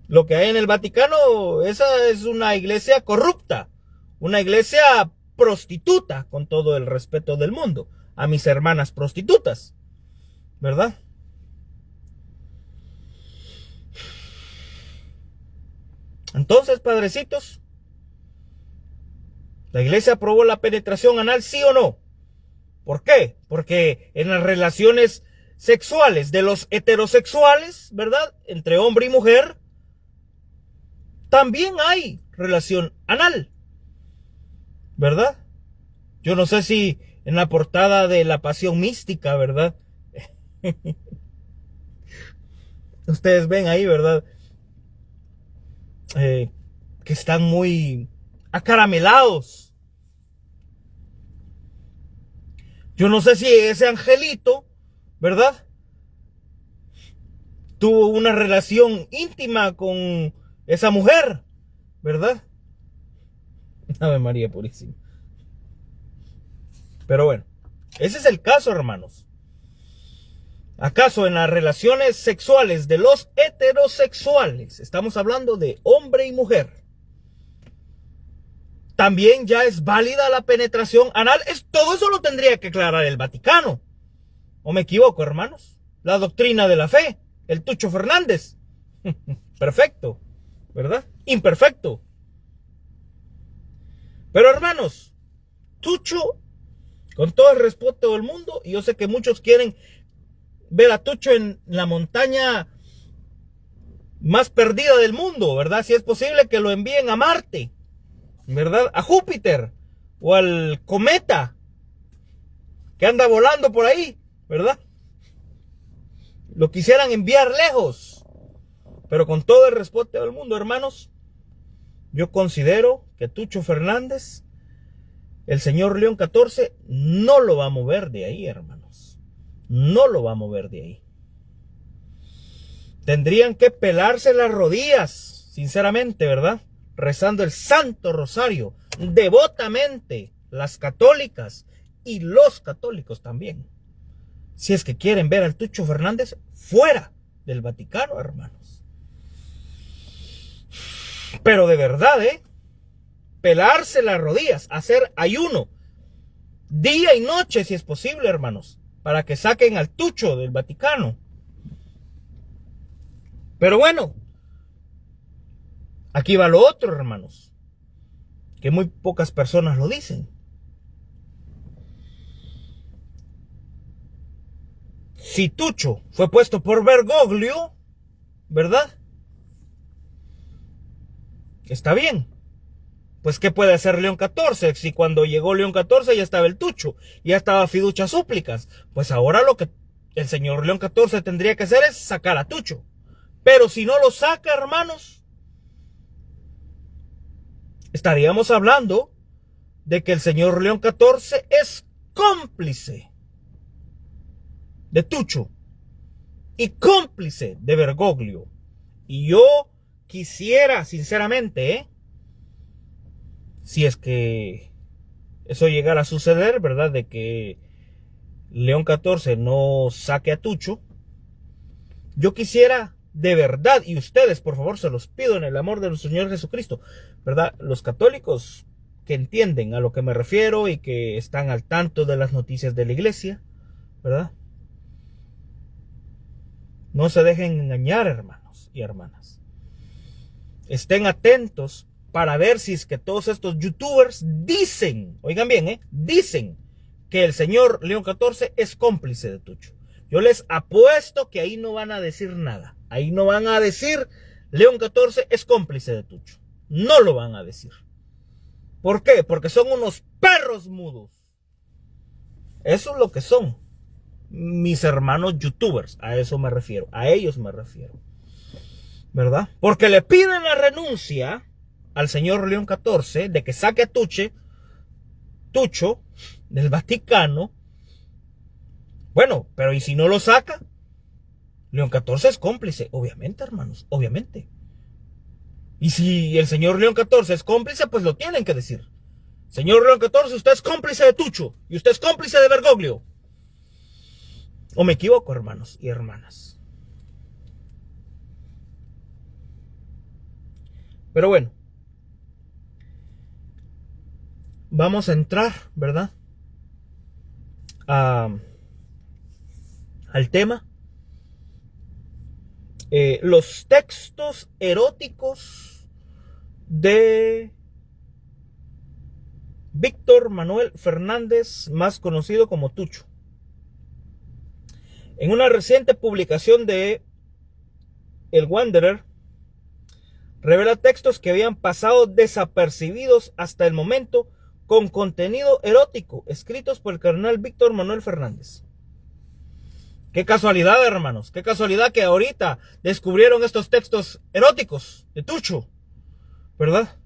Lo que hay en el Vaticano, esa es una iglesia corrupta, una iglesia prostituta, con todo el respeto del mundo, a mis hermanas prostitutas, ¿verdad? Entonces, padrecitos, ¿la iglesia aprobó la penetración anal, sí o no? ¿Por qué? Porque en las relaciones sexuales de los heterosexuales, ¿verdad?, entre hombre y mujer, también hay relación anal, ¿verdad? Yo no sé si en la portada de La Pasión Mística, ¿verdad? Ustedes ven ahí, ¿verdad? Que están muy acaramelados. Yo no sé si ese angelito, ¿verdad?, tuvo una relación íntima con esa mujer, ¿verdad? Ave María Purísima. Pero bueno, ese es el caso, hermanos. ¿Acaso en las relaciones sexuales de los heterosexuales, estamos hablando de hombre y mujer, también ya es válida la penetración anal? Todo eso lo tendría que aclarar el Vaticano. ¿O me equivoco, hermanos? La doctrina de la fe, el Tucho Fernández. Perfecto, ¿verdad? Imperfecto. Pero, hermanos, Tucho, con todo el respeto del mundo, y yo sé que muchos quieren ver a Tucho en la montaña más perdida del mundo, ¿verdad? Si es posible que lo envíen a Marte, ¿verdad? A Júpiter o al cometa que anda volando por ahí, ¿verdad? Lo quisieran enviar lejos. Pero con todo el respeto del mundo, hermanos, yo considero que Tucho Fernández, el señor León XIV, no lo va a mover de ahí, hermanos. No lo va a mover de ahí. Tendrían que pelarse las rodillas, sinceramente, ¿verdad?, rezando el Santo Rosario devotamente, las católicas y los católicos también, si es que quieren ver al Tucho Fernández fuera del Vaticano, hermanos. Pero de verdad, pelarse las rodillas, hacer ayuno día y noche, si es posible, hermanos, para que saquen al Tucho del Vaticano. Pero bueno, aquí va lo otro, hermanos, que muy pocas personas lo dicen. Si Tucho fue puesto por Bergoglio, ¿verdad? Está bien. Pues, ¿qué puede hacer León XIV? Si cuando llegó León XIV ya estaba el Tucho, ya estaba Fiducia Súplicas. Pues ahora lo que el señor León XIV tendría que hacer es sacar a Tucho. Pero si no lo saca, hermanos, estaríamos hablando de que el señor León XIV es cómplice de Tucho y cómplice de Bergoglio. Y yo quisiera, sinceramente, si es que eso llegara a suceder, ¿verdad? De que León XIV no saque a Tucho. Yo quisiera de verdad, y ustedes, por favor, se los pido en el amor de nuestro Señor Jesucristo, ¿verdad? Los católicos que entienden a lo que me refiero y que están al tanto de las noticias de la iglesia, ¿verdad? No se dejen engañar, hermanos y hermanas. Estén atentos para ver si es que todos estos youtubers dicen, oigan bien, dicen que el señor León XIV es cómplice de Tucho. Yo les apuesto que ahí no van a decir nada. Ahí no van a decir León XIV es cómplice de Tucho. No lo van a decir. ¿Por qué? Porque son unos perros mudos. Eso es lo que son mis hermanos youtubers. A eso me refiero. A ellos me refiero. ¿Verdad? Porque le piden la renuncia al señor León XIV de que saque a Tucho del Vaticano. Bueno, pero ¿y si no lo saca? León XIV es cómplice, obviamente, hermanos, obviamente. Y si el señor León XIV es cómplice, pues lo tienen que decir. Señor León XIV, usted es cómplice de Tucho y usted es cómplice de Bergoglio. ¿O me equivoco, hermanos y hermanas? Pero bueno, vamos a entrar, ¿verdad? Al tema. Los textos eróticos de Víctor Manuel Fernández, más conocido como Tucho. En una reciente publicación de El Wanderer, revela textos que habían pasado desapercibidos hasta el momento con contenido erótico, escritos por el cardenal Víctor Manuel Fernández. Qué casualidad, hermanos, qué casualidad que ahorita descubrieron estos textos eróticos de Tucho, ¿verdad?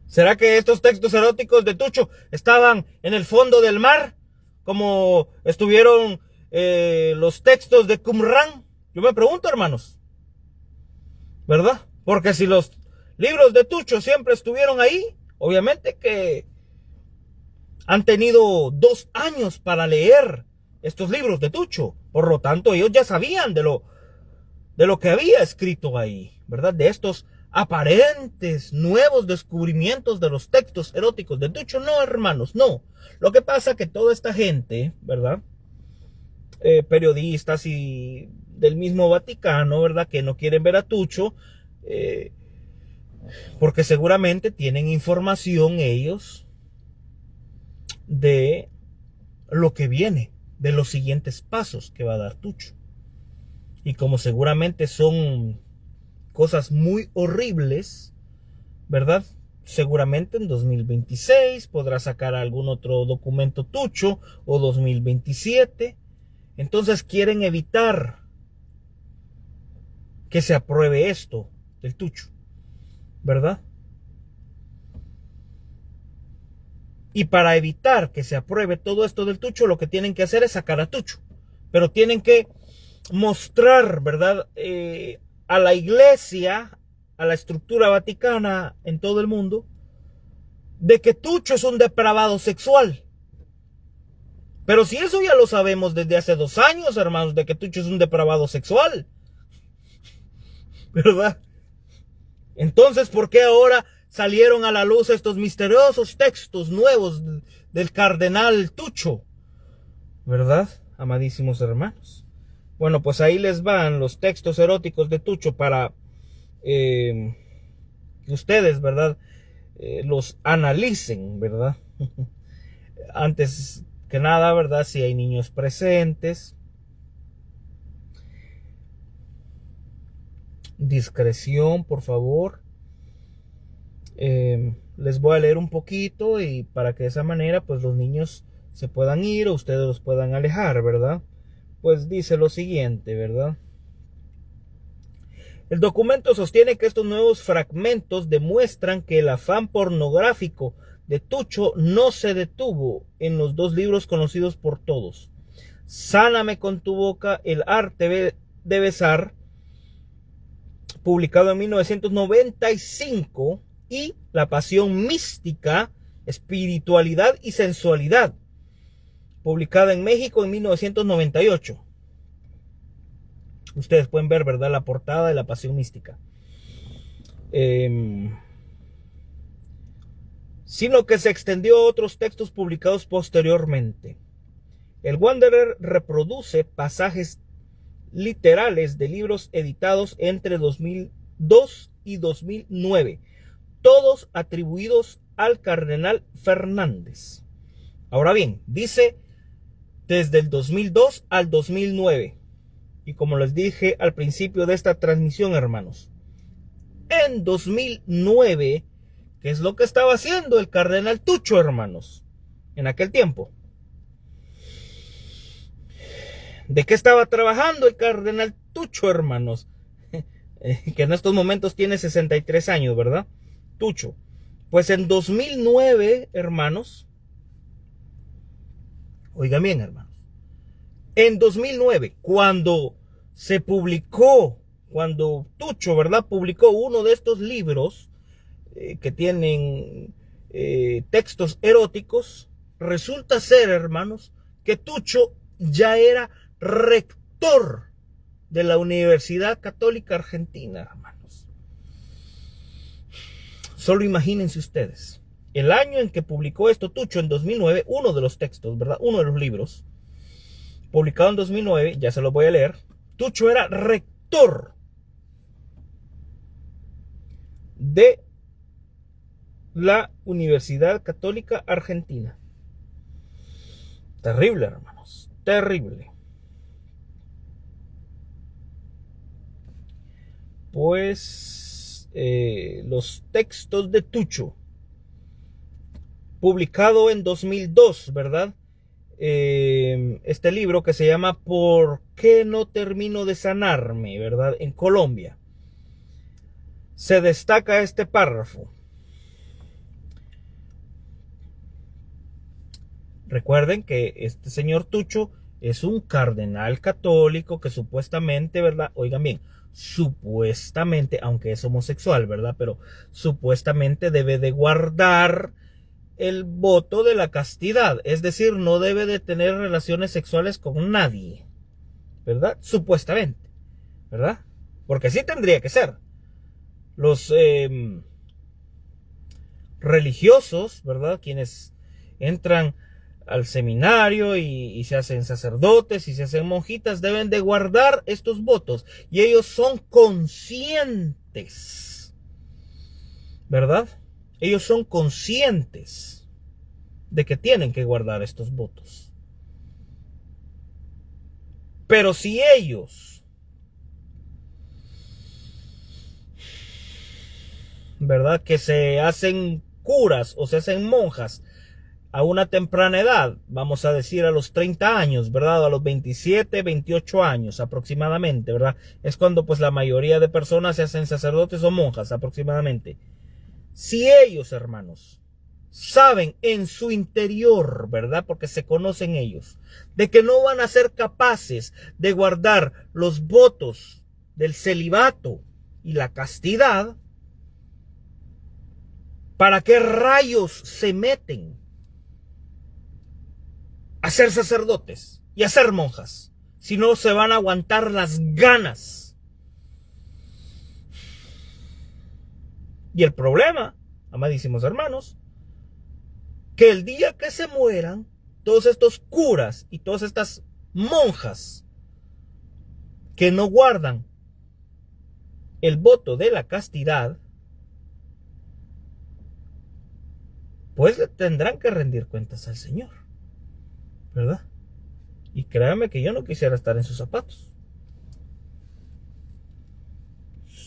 ¿Será que estos textos eróticos de Tucho estaban en el fondo del mar, como estuvieron los textos de Qumran? Yo me pregunto, hermanos, ¿verdad? Porque si los libros de Tucho siempre estuvieron ahí, obviamente que han tenido 2 años para leer estos libros de Tucho. Por lo tanto, ellos ya sabían de lo que había escrito ahí, ¿verdad? De estos aparentes nuevos descubrimientos de los textos eróticos de Tucho. No, hermanos, no. Lo que pasa es que toda esta gente, ¿verdad? Periodistas y del mismo Vaticano, ¿verdad? Que no quieren ver a Tucho, porque seguramente tienen información ellos de lo que viene, de los siguientes pasos que va a dar Tucho. Y como seguramente son cosas muy horribles, ¿verdad? Seguramente en 2026 podrá sacar algún otro documento Tucho, o 2027. Entonces quieren evitar que se apruebe esto del Tucho, ¿verdad? Y para evitar que se apruebe todo esto del Tucho, lo que tienen que hacer es sacar a Tucho. Pero tienen que mostrar, ¿verdad? A la iglesia, a la estructura vaticana en todo el mundo, de que Tucho es un depravado sexual. Pero si eso ya lo sabemos desde hace 2 años, hermanos, de que Tucho es un depravado sexual, ¿verdad? Entonces, ¿por qué ahora salieron a la luz estos misteriosos textos nuevos del cardenal Tucho? ¿Verdad, amadísimos hermanos? Bueno, pues ahí les van los textos eróticos de Tucho para que ustedes, ¿verdad? Los analicen, ¿verdad? Antes que nada, ¿verdad? Si hay niños presentes, discreción, por favor. Les voy a leer un poquito y para que de esa manera pues los niños se puedan ir o ustedes los puedan alejar, ¿verdad? Pues dice lo siguiente, ¿verdad? El documento sostiene que estos nuevos fragmentos demuestran que el afán pornográfico de Tucho no se detuvo en los dos libros conocidos por todos: Sáname con tu boca, el arte de besar, publicado en 1995, y La pasión mística, espiritualidad y sensualidad, publicada en México en 1998. Ustedes pueden ver, ¿verdad?, la portada de La pasión mística. Sino que se extendió a otros textos publicados posteriormente. El Wanderer reproduce pasajes literales de libros editados entre 2002 y 2009, todos atribuidos al cardenal Fernández. Ahora bien, dice desde el 2002 al 2009. Y como les dije al principio de esta transmisión, hermanos, en 2009, ¿qué es lo que estaba haciendo el cardenal Tucho, hermanos? En aquel tiempo. ¿De qué estaba trabajando el cardenal Tucho, hermanos? Que en estos momentos tiene 63 años, ¿verdad? Tucho. Pues en 2009, hermanos, oigan bien, hermanos, en 2009, cuando se publicó, cuando Tucho, ¿verdad?, publicó uno de estos libros que tienen textos eróticos, resulta ser, hermanos, que Tucho ya era rector de la Universidad Católica Argentina, hermanos. Solo imagínense ustedes, el año en que publicó esto Tucho, en 2009, uno de los textos, ¿verdad?, uno de los libros, publicado en 2009, ya se lo voy a leer. Tucho era rector de la Universidad Católica Argentina. Terrible, hermanos, terrible. Pues los textos de Tucho, publicado en 2002, ¿verdad? Este libro que se llama ¿Por qué no termino de sanarme?, ¿verdad?, en Colombia. Se destaca este párrafo. Recuerden que este señor Tucho es un cardenal católico que supuestamente, ¿verdad?, oigan bien, supuestamente, aunque es homosexual, ¿verdad?, pero supuestamente debe de guardar el voto de la castidad, es decir, no debe de tener relaciones sexuales con nadie, ¿verdad? Supuestamente, ¿verdad? Porque sí tendría que ser. Los religiosos, ¿verdad?, quienes entran al seminario y se hacen sacerdotes y se hacen monjitas, deben de guardar estos votos, y ellos son conscientes, ¿verdad? Ellos son conscientes de que tienen que guardar estos votos. Pero si ellos, ¿verdad?, que se hacen curas o se hacen monjas a una temprana edad, vamos a decir a los 30 años, ¿verdad?, a los 27, 28 años aproximadamente, ¿verdad?, es cuando pues la mayoría de personas se hacen sacerdotes o monjas aproximadamente. Si ellos, hermanos, saben en su interior, ¿verdad?, porque se conocen ellos, de que no van a ser capaces de guardar los votos del celibato y la castidad, ¿para qué rayos se meten a ser sacerdotes y a ser monjas si no se van a aguantar las ganas? Y el problema, amadísimos hermanos, que el día que se mueran todos estos curas y todas estas monjas que no guardan el voto de la castidad, pues le tendrán que rendir cuentas al Señor. ¿verdad? Y créame que yo no quisiera estar en sus zapatos.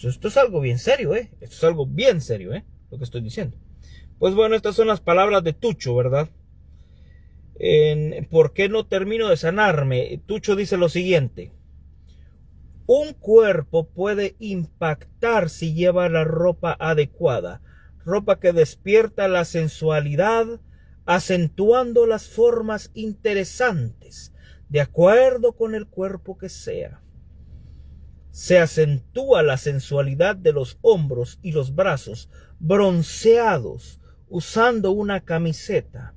Esto es algo bien serio, ¿eh? Esto es algo bien serio, ¿eh? Lo que estoy diciendo. Pues bueno, estas son las palabras de Tucho, ¿verdad? ¿Por qué no termino de sanarme? Tucho dice lo siguiente. Un cuerpo puede impactar si lleva la ropa adecuada, ropa que despierta la sensualidad, acentuando las formas interesantes, de acuerdo con el cuerpo que sea. Se acentúa la sensualidad de los hombros y los brazos, bronceados, usando una camiseta.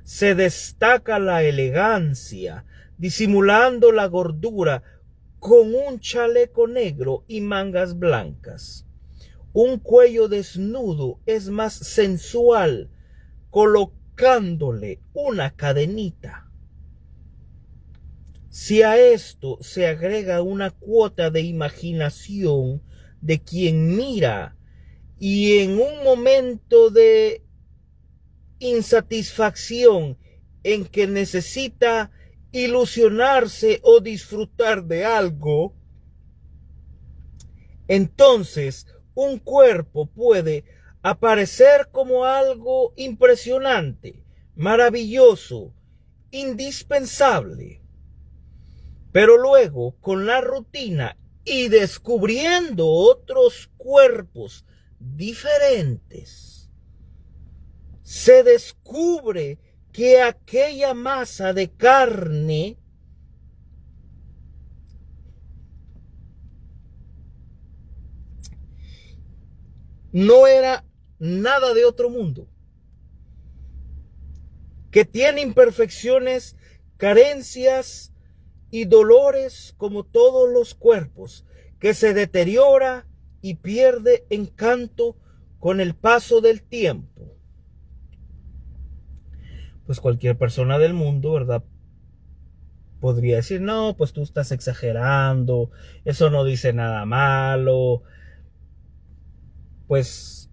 Se destaca la elegancia, disimulando la gordura, con un chaleco negro y mangas blancas. Un cuello desnudo es más sensual, colocándole una cadenita. Si a esto se agrega una cuota de imaginación de quien mira y en un momento de insatisfacción en que necesita ilusionarse o disfrutar de algo, entonces un cuerpo puede aparecer como algo impresionante, maravilloso, indispensable. Pero luego, con la rutina y descubriendo otros cuerpos diferentes, se descubre que aquella masa de carne no era nada de otro mundo, que tiene imperfecciones, carencias y dolores como todos los cuerpos, que se deteriora y pierde encanto con el paso del tiempo. Pues cualquier persona del mundo, ¿verdad?, podría decir, no, pues tú estás exagerando, eso no dice nada malo. Pues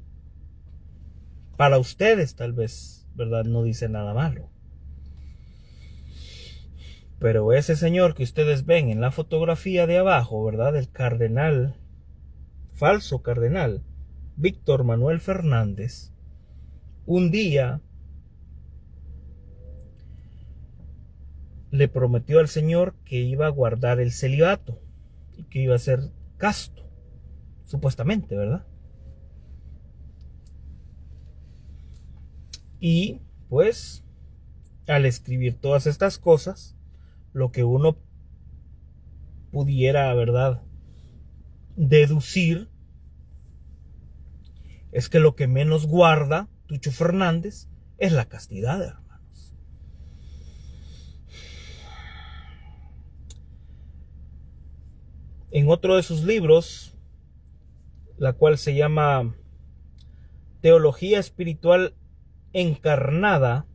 para ustedes tal vez, ¿verdad?, no dice nada malo. Pero ese señor que ustedes ven en la fotografía de abajo, ¿verdad?, el cardenal, falso cardenal, Víctor Manuel Fernández, un día le prometió al Señor que iba a guardar el celibato y que iba a ser casto, supuestamente, ¿verdad? Y pues al escribir todas estas cosas, lo que uno pudiera, ¿verdad?, deducir es que lo que menos guarda Tucho Fernández es la castidad, hermanos. En otro de sus libros, la cual se llama Teología Espiritual Encarnada,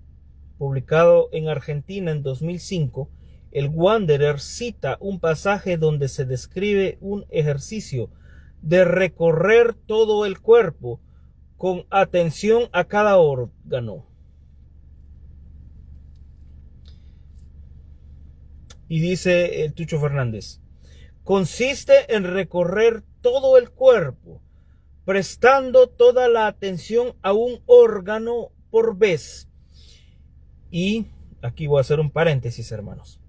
publicado en Argentina en 2005, el Wanderer cita un pasaje donde se describe un ejercicio de recorrer todo el cuerpo con atención a cada órgano. Y dice el Tucho Fernández, consiste en recorrer todo el cuerpo, prestando toda la atención a un órgano por vez. Y aquí voy a hacer un paréntesis, hermanos.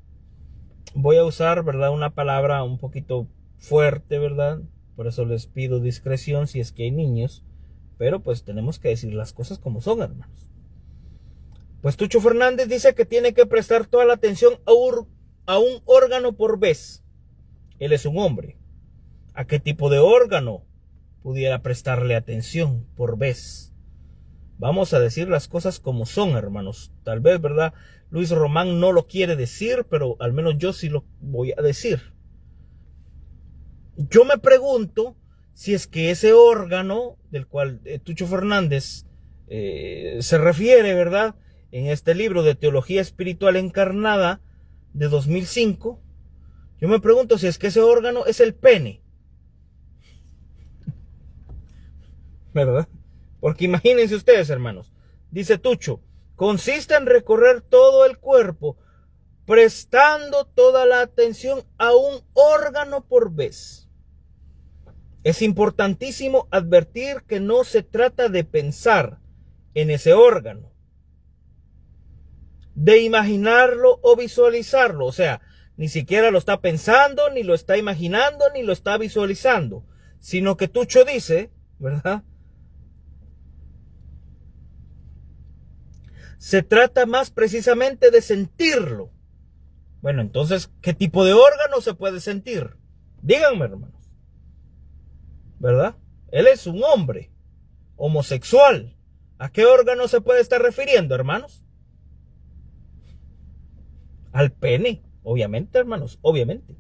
Voy a usar, ¿verdad?, una palabra un poquito fuerte, ¿verdad? Por eso les pido discreción si es que hay niños. Pero pues tenemos que decir las cosas como son, hermanos. Pues Tucho Fernández dice que tiene que prestar toda la atención a un órgano por vez. Él es un hombre. ¿A qué tipo de órgano pudiera prestarle atención por vez? Vamos a decir las cosas como son, hermanos. Tal vez, ¿verdad?, Luis Román no lo quiere decir, pero al menos yo sí lo voy a decir. Yo me pregunto si es que ese órgano del cual Tucho Fernández se refiere, ¿verdad?, en este libro de Teología Espiritual Encarnada de 2005, yo me pregunto si es que ese órgano es el pene, ¿verdad? Porque imagínense ustedes, hermanos, dice Tucho, consiste en recorrer todo el cuerpo, prestando toda la atención a un órgano por vez. Es importantísimo advertir que no se trata de pensar en ese órgano, de imaginarlo o visualizarlo. O sea, ni siquiera lo está pensando, ni lo está imaginando, ni lo está visualizando, sino que Tucho dice, ¿verdad? Se trata más precisamente de sentirlo. Bueno, entonces, ¿qué tipo de órgano se puede sentir? Díganme, hermanos. ¿Verdad? Él es un hombre homosexual. ¿A qué órgano se puede estar refiriendo, hermanos? Al pene, obviamente, hermanos, obviamente.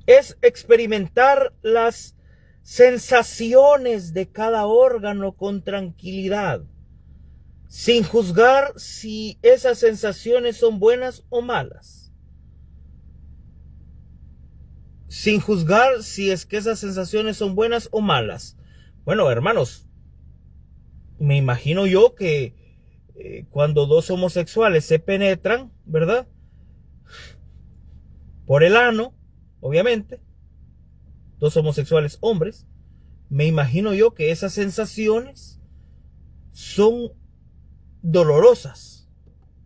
Es experimentar las sensaciones de cada órgano con tranquilidad, sin juzgar si esas sensaciones son buenas o malas. Sin juzgar si es que esas sensaciones son buenas o malas. Bueno, hermanos, me imagino yo que cuando dos homosexuales se penetran, ¿verdad? Por el ano, obviamente, dos homosexuales hombres, me imagino yo que esas sensaciones son dolorosas,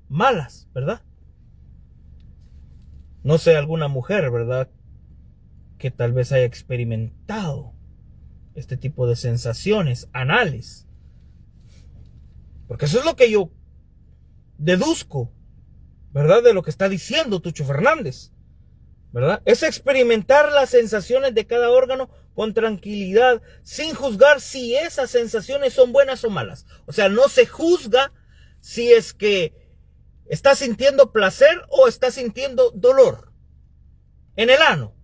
malas, ¿verdad? No sé, alguna mujer, ¿verdad? Que tal vez haya experimentado este tipo de sensaciones anales. Porque eso es lo que yo deduzco, ¿verdad? De lo que está diciendo Tucho Fernández, ¿verdad? Es experimentar las sensaciones de cada órgano con tranquilidad, sin juzgar si esas sensaciones son buenas o malas. O sea, no se juzga si es que está sintiendo placer o está sintiendo dolor en el ano.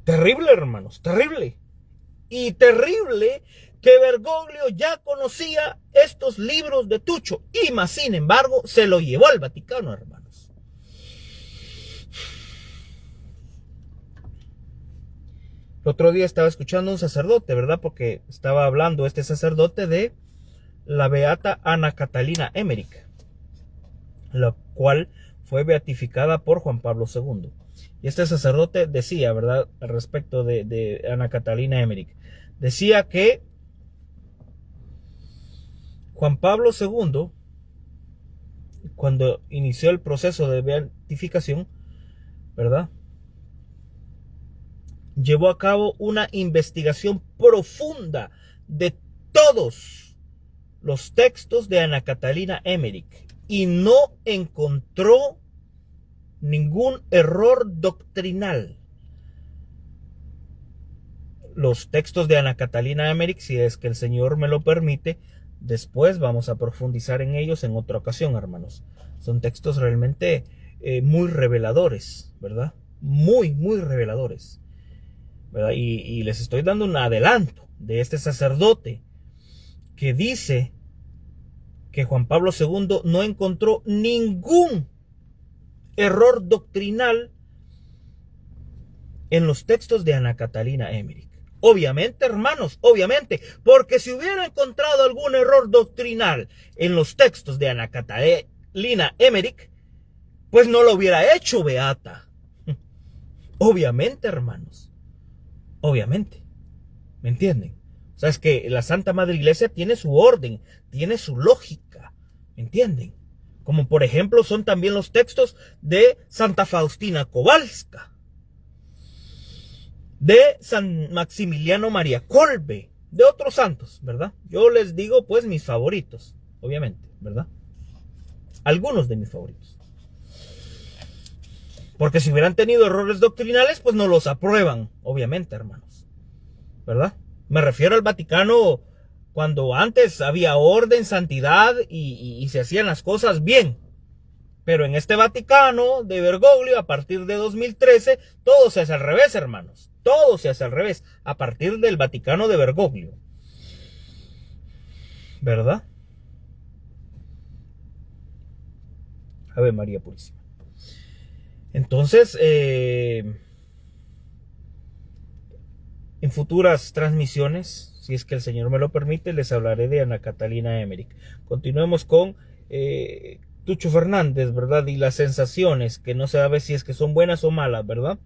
Terrible, hermanos, terrible. Y terrible que Bergoglio ya conocía estos libros de Tucho y más sin embargo se lo llevó al Vaticano, hermanos. El otro día estaba escuchando a un sacerdote, ¿verdad? Porque estaba hablando este sacerdote de la beata Ana Catalina Emmerich, la cual fue beatificada por Juan Pablo II. Y este sacerdote decía, ¿verdad? Al respecto de Ana Catalina Emmerich. Decía que Juan Pablo II, cuando inició el proceso de beatificación, ¿verdad? Llevó a cabo una investigación profunda de todos los textos de Ana Catalina Emmerich y no encontró ningún error doctrinal. Los textos de Ana Catalina Emmerich, si es que el Señor me lo permite, después vamos a profundizar en ellos en otra ocasión, hermanos. Son textos realmente muy reveladores, ¿verdad? Muy, muy reveladores, ¿verdad? Y les estoy dando un adelanto de este sacerdote que dice que Juan Pablo II no encontró ningún error doctrinal en los textos de Ana Catalina Emmerich. Obviamente, hermanos, obviamente, porque si hubiera encontrado algún error doctrinal en los textos de Ana Catalina Emmerich, pues no lo hubiera hecho beata. Obviamente, hermanos, obviamente, ¿me entienden? O sea, es que la Santa Madre Iglesia tiene su orden, tiene su lógica, ¿me entienden? Como por ejemplo son también los textos de Santa Faustina Kowalska, de San Maximiliano María Kolbe, de otros santos, ¿verdad? Yo les digo pues mis favoritos, obviamente, ¿verdad? Algunos de mis favoritos. Porque si hubieran tenido errores doctrinales, pues no los aprueban, obviamente, hermanos, ¿verdad? Me refiero al Vaticano cuando antes había orden, santidad y se hacían las cosas bien. Pero en este Vaticano de Bergoglio, a partir de 2013, todo se hace al revés, hermanos. Todo se hace al revés, a partir del Vaticano de Bergoglio. ¿Verdad? Ave María Purísima. Entonces, En futuras transmisiones, si es que el Señor me lo permite, les hablaré de Ana Catalina Emmerich. Continuemos con Tucho Fernández, ¿verdad? Y las sensaciones, que no se sabe si es que son buenas o malas, ¿verdad?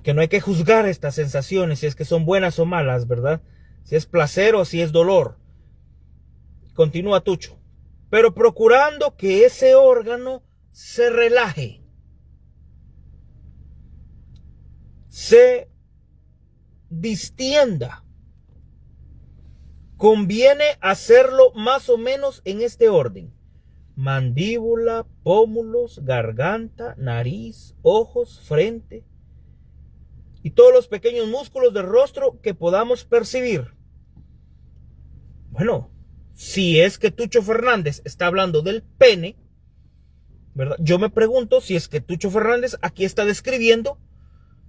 Que no hay que juzgar estas sensaciones, si es que son buenas o malas, ¿verdad? Si es placer o si es dolor. Continúa Tucho. Pero procurando que ese órgano se relaje, se distienda. Conviene hacerlo más o menos en este orden: mandíbula, pómulos, garganta, nariz, ojos, frente y todos los pequeños músculos del rostro que podamos percibir. Bueno, si es que Tucho Fernández está hablando del pene, ¿verdad? Yo me pregunto si es que Tucho Fernández aquí está describiendo,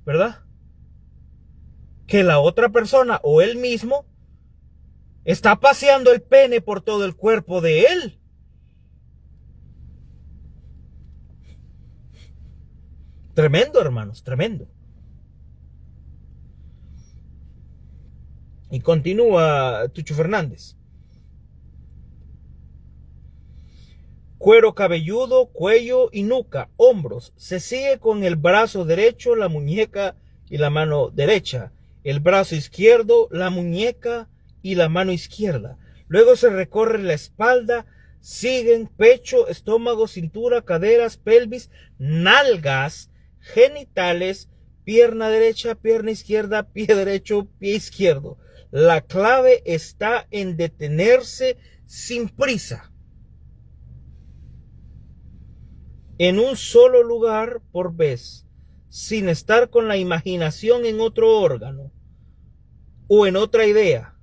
¿verdad?, que la otra persona o él mismo está paseando el pene por todo el cuerpo de él. Tremendo, hermanos, tremendo. Y continúa Tucho Fernández. Cuero cabelludo, cuello y nuca, hombros. Se sigue con el brazo derecho, la muñeca y la mano derecha. El brazo izquierdo, la muñeca y la mano izquierda. Luego se recorre la espalda. Siguen pecho, estómago, cintura, caderas, pelvis, nalgas, genitales, pierna derecha, pierna izquierda, pie derecho, pie izquierdo. La clave está en detenerse sin prisa, en un solo lugar por vez, sin estar con la imaginación en otro órgano o en otra idea,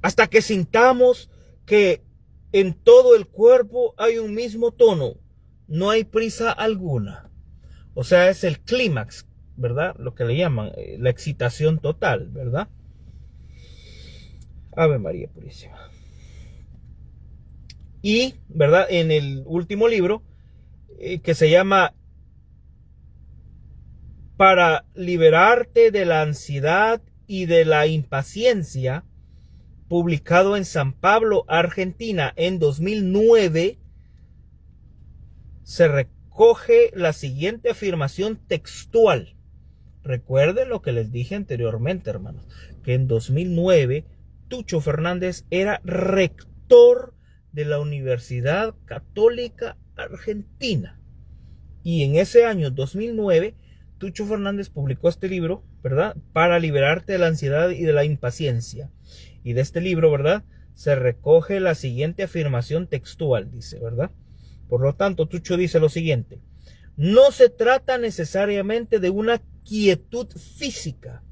hasta que sintamos que en todo el cuerpo hay un mismo tono. No hay prisa alguna. O sea, es el clímax, ¿verdad? Lo que le llaman la excitación total, ¿verdad? Ave María Purísima. Y, ¿verdad?, en el último libro, que se llama Para liberarte de la ansiedad y de la impaciencia, publicado en San Pablo, Argentina, en 2009, se recoge la siguiente afirmación textual. Recuerden lo que les dije anteriormente, hermanos, que en 2009 Tucho Fernández era rector de la Universidad Católica Argentina. Y en ese año 2009, Tucho Fernández publicó este libro, ¿verdad?, Para liberarte de la ansiedad y de la impaciencia. Y de este libro, ¿verdad?, se recoge la siguiente afirmación textual, dice, ¿verdad? Por lo tanto, Tucho dice lo siguiente: no se trata necesariamente de una quietud física,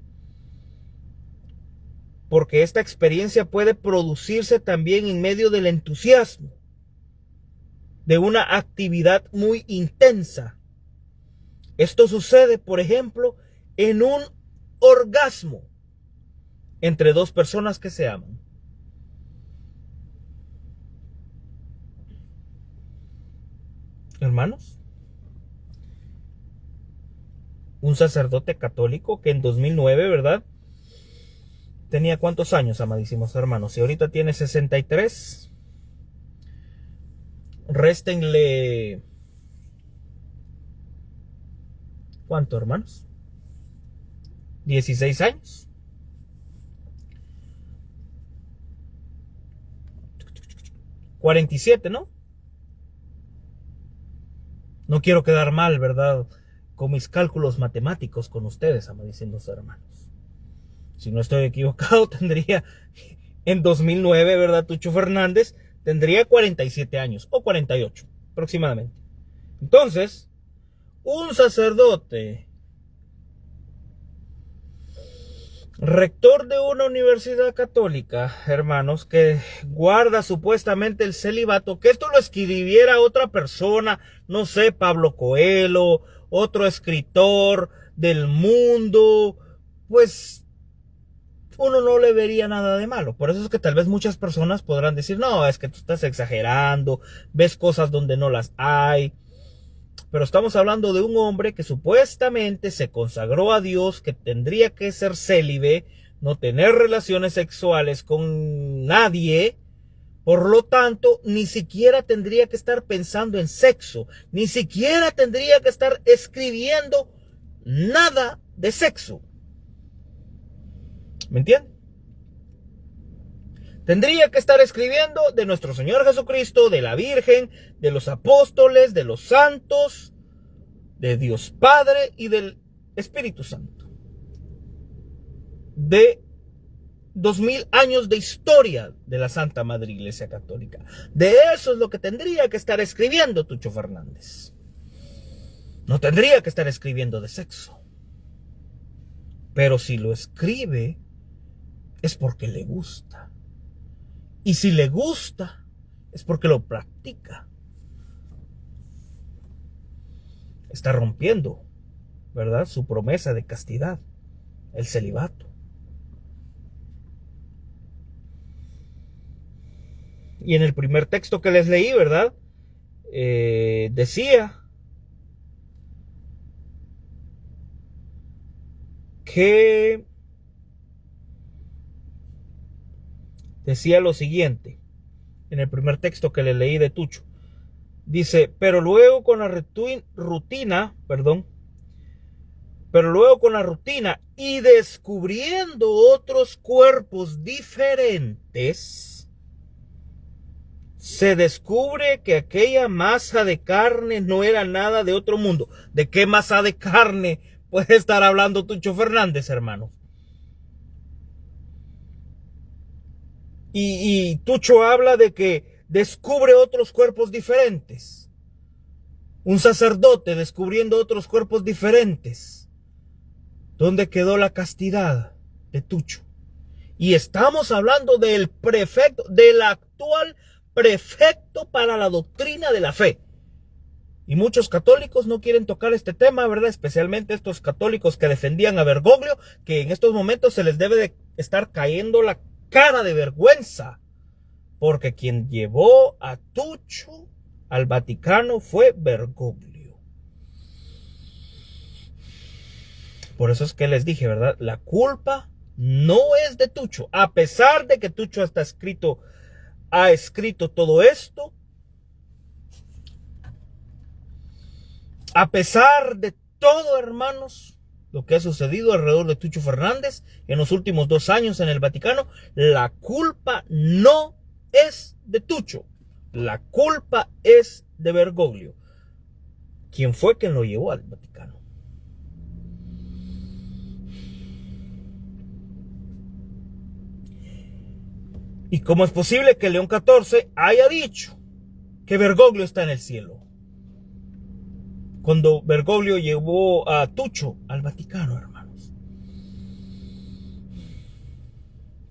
porque esta experiencia puede producirse también en medio del entusiasmo, de una actividad muy intensa. Esto sucede, por ejemplo, en un orgasmo entre dos personas que se aman. Hermanos, un sacerdote católico que en 2009, ¿verdad?, tenía ¿cuántos años, amadísimos hermanos? Y ahorita tiene 63. Réstenle, ¿cuánto, hermanos? 16 años. $47, ¿no? No quiero quedar mal, ¿verdad?, con mis cálculos matemáticos con ustedes, amadísimos hermanos. Si no estoy equivocado, tendría en 2009, ¿verdad?, Tucho Fernández tendría 47 años o 48 aproximadamente. Entonces, un sacerdote, rector de una universidad católica, hermanos, que guarda supuestamente el celibato, que esto lo escribiera otra persona, no sé, Pablo Coelho, otro escritor del mundo, pues uno no le vería nada de malo. Por eso es que tal vez muchas personas podrán decir: no, es que tú estás exagerando, ves cosas donde no las hay. Pero estamos hablando de un hombre que supuestamente se consagró a Dios, que tendría que ser célibe, no tener relaciones sexuales con nadie. Por lo tanto, ni siquiera tendría que estar pensando en sexo, ni siquiera tendría que estar escribiendo nada de sexo. ¿Me entienden? Tendría que estar escribiendo de nuestro Señor Jesucristo, de la Virgen, de los apóstoles, de los santos, de Dios Padre y del Espíritu Santo. De 2000 años de historia de la Santa Madre Iglesia Católica. De eso es lo que tendría que estar escribiendo Tucho Fernández. No tendría que estar escribiendo de sexo. Pero si lo escribe, es porque le gusta. Y si le gusta, es porque lo practica. Está rompiendo, ¿verdad?, su promesa de castidad, el celibato. Y en el primer texto que les leí, ¿verdad?, decía que decía lo siguiente, en el primer texto que le leí de Tucho. Dice, pero luego con la rutina y descubriendo otros cuerpos diferentes, se descubre que aquella masa de carne no era nada de otro mundo. ¿De qué masa de carne puede estar hablando Tucho Fernández, hermano? Y Tucho habla de que descubre otros cuerpos diferentes. Un sacerdote descubriendo otros cuerpos diferentes. ¿Dónde quedó la castidad de Tucho? Y estamos hablando del prefecto, del actual prefecto para la doctrina de la fe. Y muchos católicos no quieren tocar este tema, ¿verdad? Especialmente estos católicos que defendían a Bergoglio, que en estos momentos se les debe de estar cayendo la cara de vergüenza, porque quien llevó a Tucho al Vaticano fue Bergoglio. Por eso es que les dije, ¿verdad? La culpa no es de Tucho, a pesar de que Tucho ha escrito todo esto, a pesar de todo, hermanos, lo que ha sucedido alrededor de Tucho Fernández en los últimos 2 años en el Vaticano, la culpa no es de Tucho, la culpa es de Bergoglio, quien fue quien lo llevó al Vaticano. ¿Y cómo es posible que León XIV haya dicho que Bergoglio está en el cielo? Cuando Bergoglio llevó a Tucho al Vaticano, hermanos.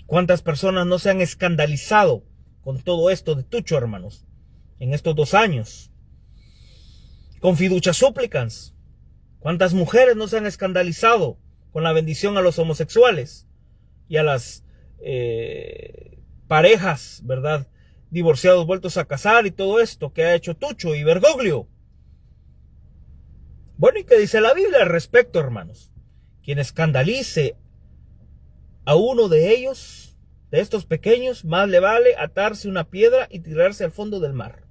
¿Cuántas personas no se han escandalizado con todo esto de Tucho, hermanos, en estos 2 años? Con fiducia supplicans. ¿Cuántas mujeres no se han escandalizado con la bendición a los homosexuales y a las parejas, ¿verdad?, divorciados vueltos a casar y todo esto que ha hecho Tucho y Bergoglio? Bueno, ¿y qué dice la Biblia al respecto, hermanos? Quien escandalice a uno de ellos, de estos pequeños, más le vale atarse una piedra y tirarse al fondo del mar.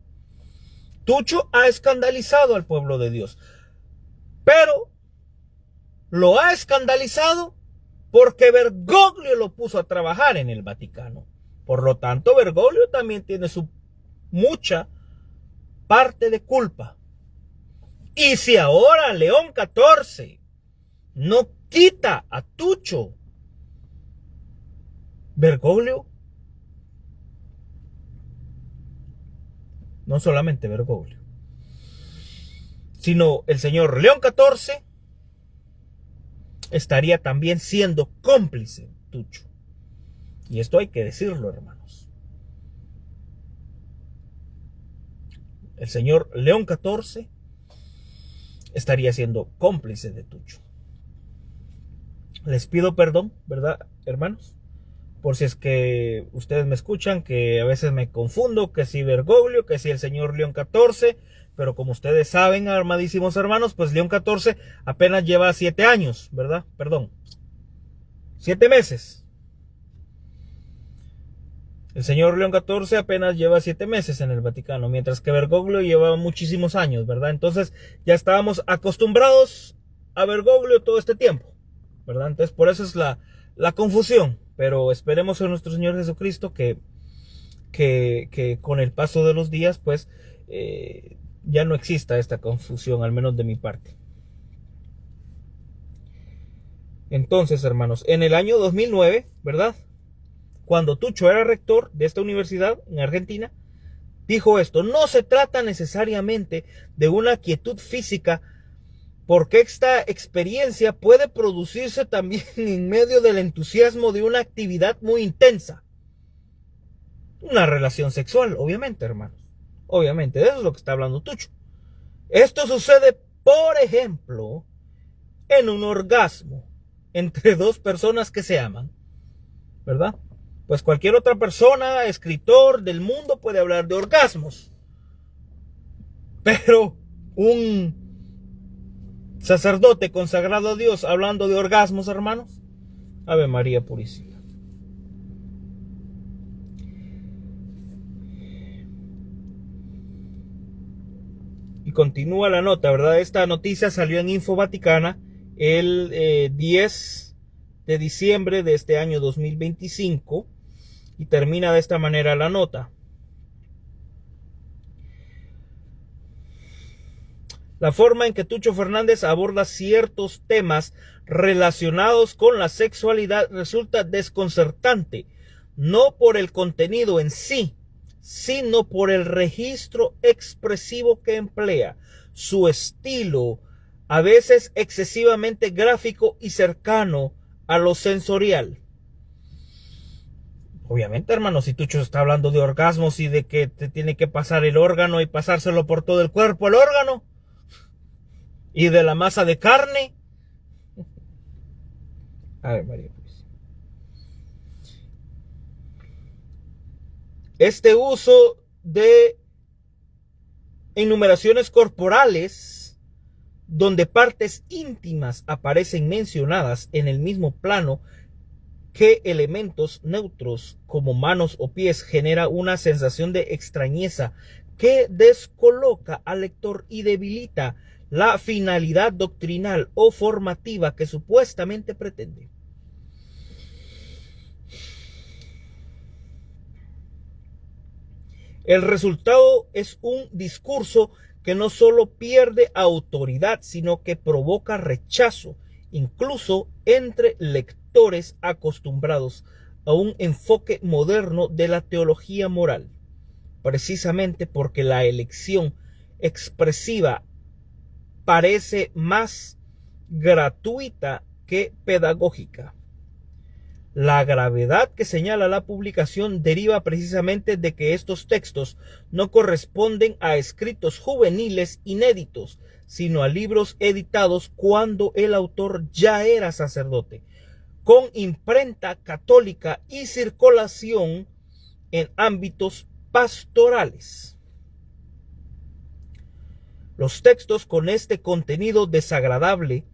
Tucho ha escandalizado al pueblo de Dios, pero lo ha escandalizado porque Bergoglio lo puso a trabajar en el Vaticano. Por lo tanto, Bergoglio también tiene su mucha parte de culpa. Y si ahora León XIV no quita a Tucho, Bergoglio, no solamente Bergoglio, sino el señor León XIV estaría también siendo cómplice Tucho. Y esto hay que decirlo, hermanos. El señor León XIV estaría siendo cómplice de Tucho. Les pido perdón, ¿verdad, hermanos? Por si es que ustedes me escuchan, que a veces me confundo, que si Bergoglio, que si el señor León XIV. pero como ustedes saben, armadísimos hermanos, pues León XIV apenas lleva 7 años, ¿verdad? Perdón, 7 meses. El señor León XIV apenas lleva 7 meses en el Vaticano, mientras que Bergoglio lleva muchísimos años, ¿verdad? Entonces ya estábamos acostumbrados a Bergoglio todo este tiempo, ¿verdad? Entonces por eso es la confusión, pero esperemos en nuestro Señor Jesucristo que con el paso de los días, pues ya no exista esta confusión, al menos de mi parte. Entonces, hermanos, en el año 2009, ¿verdad?, cuando Tucho era rector de esta universidad en Argentina, dijo esto: no se trata necesariamente de una quietud física, porque esta experiencia puede producirse también en medio del entusiasmo de una actividad muy intensa. Una relación sexual, obviamente, hermanos. Obviamente, de eso es lo que está hablando Tucho. Esto sucede, por ejemplo, en un orgasmo entre dos personas que se aman, ¿verdad? Pues cualquier otra persona, escritor del mundo, puede hablar de orgasmos. Pero un sacerdote consagrado a Dios hablando de orgasmos, hermanos, Ave María Purísima. Y continúa la nota, ¿verdad? Esta noticia salió en Info Vaticana el 10 de diciembre de este año 2025 y termina de esta manera la nota. La forma en que Tucho Fernández aborda ciertos temas relacionados con la sexualidad resulta desconcertante, no por el contenido en sí, sino por el registro expresivo que emplea. Su estilo, a veces excesivamente gráfico y cercano a lo sensorial. Obviamente, hermano, si Tucho está hablando de orgasmos y de que te tiene que pasar el órgano y pasárselo por todo el cuerpo el órgano, y de la masa de carne. A ver, María, pues. Este uso de enumeraciones corporales, donde partes íntimas aparecen mencionadas en el mismo plano que elementos neutros como manos o pies, genera una sensación de extrañeza que descoloca al lector y debilita la finalidad doctrinal o formativa que supuestamente pretende. El resultado es un discurso que no solo pierde autoridad, sino que provoca rechazo, incluso entre lectores acostumbrados a un enfoque moderno de la teología moral, precisamente porque la elección expresiva parece más gratuita que pedagógica. La gravedad que señala la publicación deriva precisamente de que estos textos no corresponden a escritos juveniles inéditos, sino a libros editados cuando el autor ya era sacerdote, con imprenta católica y circulación en ámbitos pastorales. Los textos con este contenido desagradable,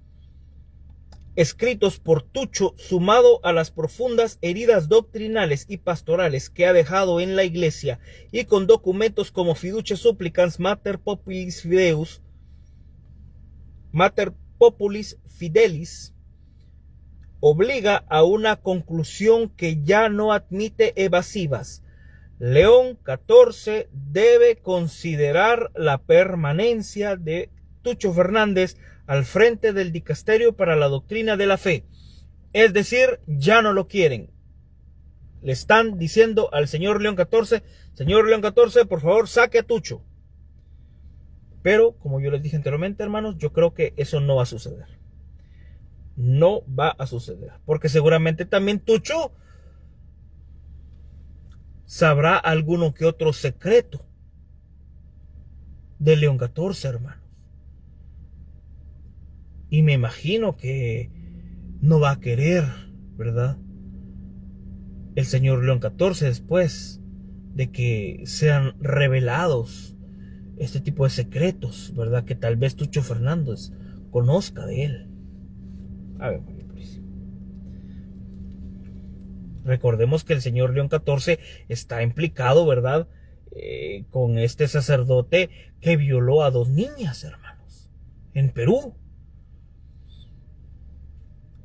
escritos por Tucho, sumado a las profundas heridas doctrinales y pastorales que ha dejado en la Iglesia, y con documentos como Fiducia Supplicans, Mater Populis Fidelis, obliga a una conclusión que ya no admite evasivas. León XIV debe considerar la permanencia de Tucho Fernández al frente del dicasterio para la doctrina de la fe. Es decir, ya no lo quieren. Le están diciendo al señor León XIV, señor León XIV, por favor, saque a Tucho. Pero, como yo les dije anteriormente, hermanos, yo creo que eso no va a suceder. No va a suceder. Porque seguramente también Tucho sabrá alguno que otro secreto de León XIV, hermanos. Y me imagino que no va a querer, ¿verdad?, el señor León XIV, después de que sean revelados este tipo de secretos, ¿verdad? Que tal vez Tucho Fernández conozca de él. A ver, pues. Recordemos que el señor León XIV está implicado, ¿verdad? Con este sacerdote que violó a 2 niñas, hermanos, en Perú.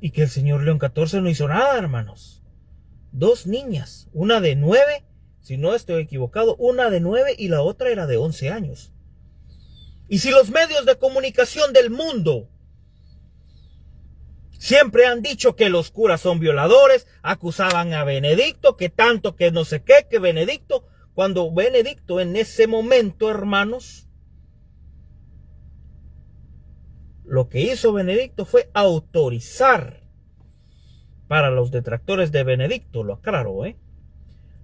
Y que el señor León XIV no hizo nada, hermanos. 2 niñas, una de 9, si no estoy equivocado, una de 9 y la otra era de 11 años. Y si los medios de comunicación del mundo siempre han dicho que los curas son violadores, acusaban a Benedicto, que tanto, que no sé qué, que Benedicto, cuando Benedicto en ese momento, hermanos, lo que hizo Benedicto fue autorizar, para los detractores de Benedicto, lo aclaro,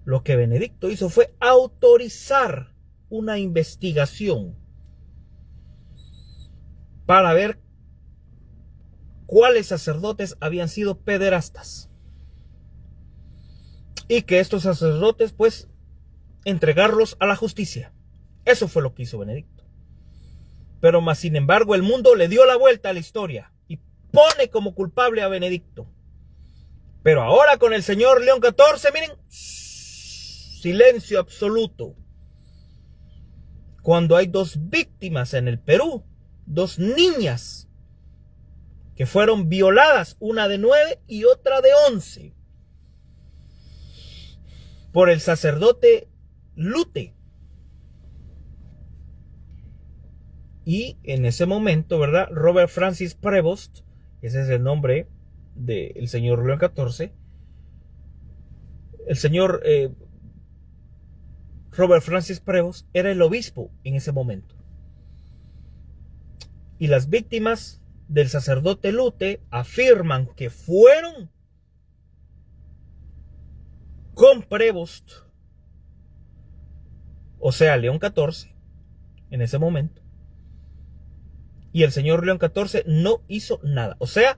lo que Benedicto hizo fue autorizar una investigación para ver cuáles sacerdotes habían sido pederastas. Y que estos sacerdotes, pues, entregarlos a la justicia. Eso fue lo que hizo Benedicto. Pero más sin embargo, el mundo le dio la vuelta a la historia y pone como culpable a Benedicto. Pero ahora con el señor León XIV, miren, silencio absoluto. Cuando hay 2 víctimas en el Perú, 2 niñas que fueron violadas, una de 9 y otra de 11, por el sacerdote Lute. Y en ese momento, ¿verdad? Robert Francis Prevost, ese es el nombre del señor León XIV, el señor Robert Francis Prevost era el obispo en ese momento. Y las víctimas del sacerdote Lute afirman que fueron con Prevost, o sea, León XIV, en ese momento. Y el señor León XIV no hizo nada. O sea,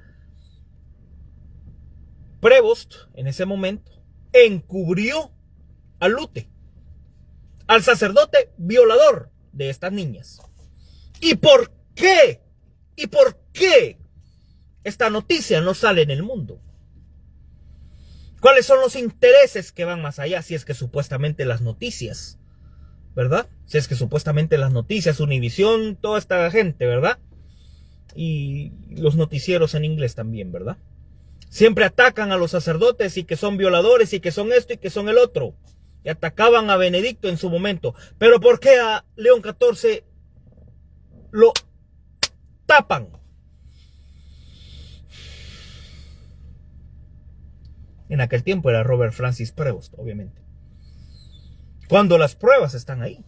Prevost en ese momento encubrió a Lute, al sacerdote violador de estas niñas. ¿Y por qué? ¿Y por qué esta noticia no sale en el mundo? ¿Cuáles son los intereses que van más allá? Si es que supuestamente las noticias, ¿verdad? Si es que supuestamente las noticias, Univisión, toda esta gente, ¿verdad? Y los noticieros en inglés también, ¿verdad? Siempre atacan a los sacerdotes y que son violadores y que son esto y que son el otro. Y atacaban a Benedicto en su momento. Pero ¿por qué a León XIV lo tapan? En aquel tiempo era Robert Francis Prevost, obviamente. Cuando las pruebas están ahí,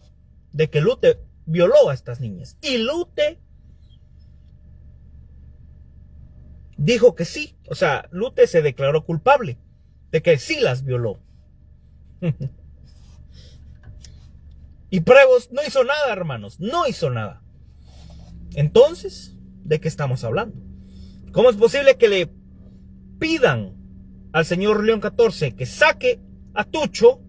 de que Lute violó a estas niñas. Y Lute dijo que sí. O sea, Lute se declaró culpable de que sí las violó. Y Prevost no hizo nada, hermanos. No hizo nada. Entonces, ¿de qué estamos hablando? ¿Cómo es posible que le pidan al señor León XIV que saque a Tucho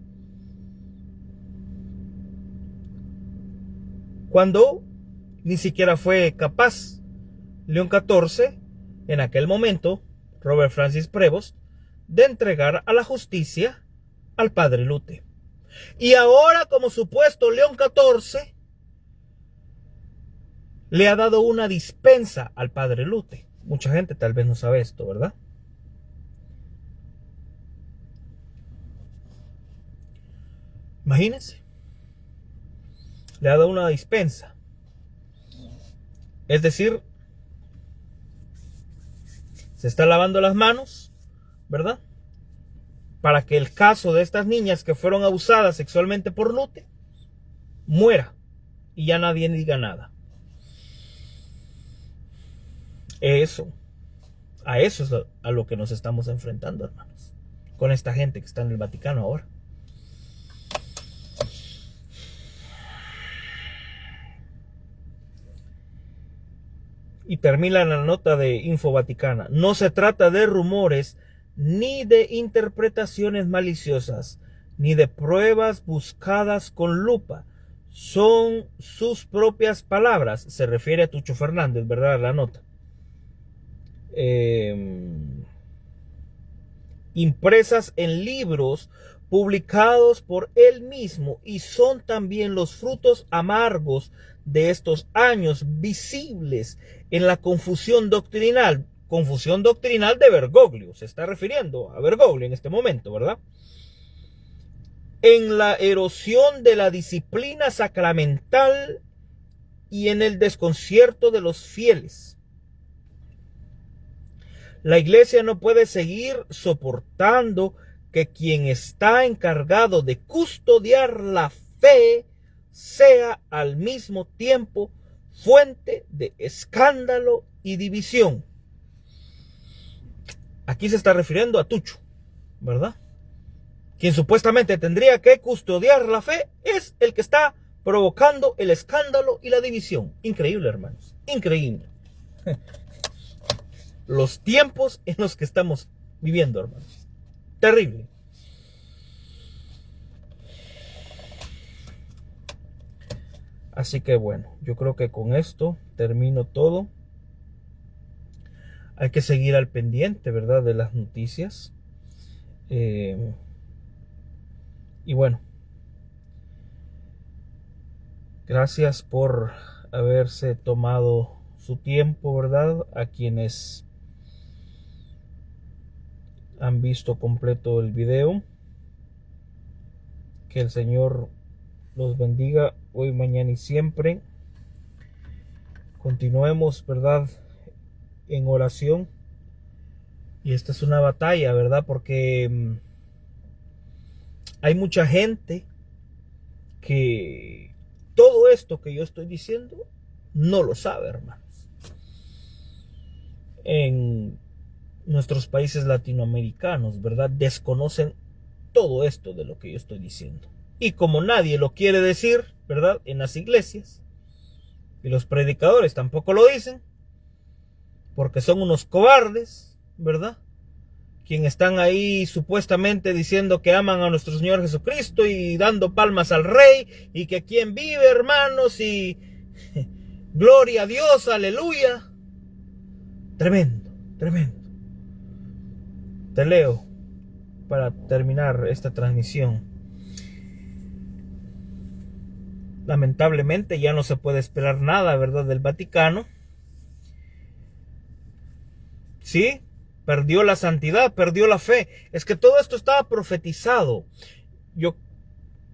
cuando ni siquiera fue capaz León XIV, en aquel momento, Robert Francis Prevost, de entregar a la justicia al padre Lute? Y ahora, como supuesto León XIV le ha dado una dispensa al padre Lute. Mucha gente tal vez no sabe esto, ¿verdad? Imagínense. Le ha dado una dispensa. Es decir, se está lavando las manos, ¿verdad? Para que el caso de estas niñas que fueron abusadas sexualmente por Lute muera y ya nadie diga nada. A eso es a lo que nos estamos enfrentando, hermanos, con esta gente que está en el Vaticano ahora. Y termina la nota de Info Vaticana. No se trata de rumores, ni de interpretaciones maliciosas, ni de pruebas buscadas con lupa. son sus propias palabras. Se refiere a Tucho Fernández, ¿verdad? La nota. Impresas en libros publicados por él mismo, y son también los frutos amargos de estos años visibles en la confusión doctrinal de Bergoglio. Se está refiriendo a Bergoglio en este momento, ¿verdad? En la erosión de la disciplina sacramental y en el desconcierto de los fieles. La iglesia no puede seguir soportando que quien está encargado de custodiar la fe sea al mismo tiempo fuente de escándalo y división. Aquí se está refiriendo a Tucho, ¿verdad? Quien supuestamente tendría que custodiar la fe es el que está provocando el escándalo y la división. Increíble, hermanos, increíble. Los tiempos en los que estamos viviendo, hermanos. Terrible. Así que bueno, yo creo que con esto termino todo. Hay que seguir al pendiente, ¿verdad?, de las noticias. Y bueno, gracias por haberse tomado su tiempo, ¿verdad? A quienes han visto completo el video. Que el Señor los bendiga hoy, mañana y siempre. Continuemos, ¿verdad?, en oración. Y esta es una batalla, ¿verdad? Porque hay mucha gente que todo esto que yo estoy diciendo no lo sabe, hermanos. En nuestros países latinoamericanos, ¿verdad?, desconocen todo esto de lo que yo estoy diciendo. Y como nadie lo quiere decir, ¿verdad?, en las iglesias, y los predicadores tampoco lo dicen, porque son unos cobardes, ¿verdad?, quienes están ahí supuestamente diciendo que aman a nuestro Señor Jesucristo y dando palmas al Rey, y que quien vive, hermanos, y gloria a Dios, aleluya. Tremendo, tremendo. Te leo para terminar esta transmisión. Lamentablemente ya no se puede esperar nada, ¿verdad?, del Vaticano. Sí, perdió la santidad, perdió la fe. Es que todo esto estaba profetizado. Yo,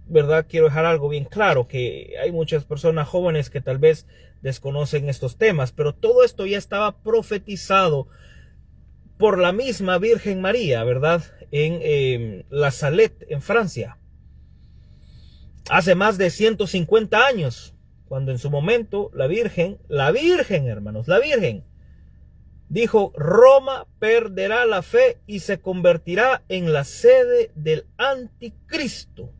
¿verdad?, quiero dejar algo bien claro, que hay muchas personas jóvenes que tal vez desconocen estos temas, pero todo esto ya estaba profetizado por la misma Virgen María, ¿verdad?, en La Salette, en Francia. Hace más de 150 años, cuando en su momento la Virgen, hermanos, la Virgen dijo: Roma perderá la fe y se convertirá en la sede del anticristo.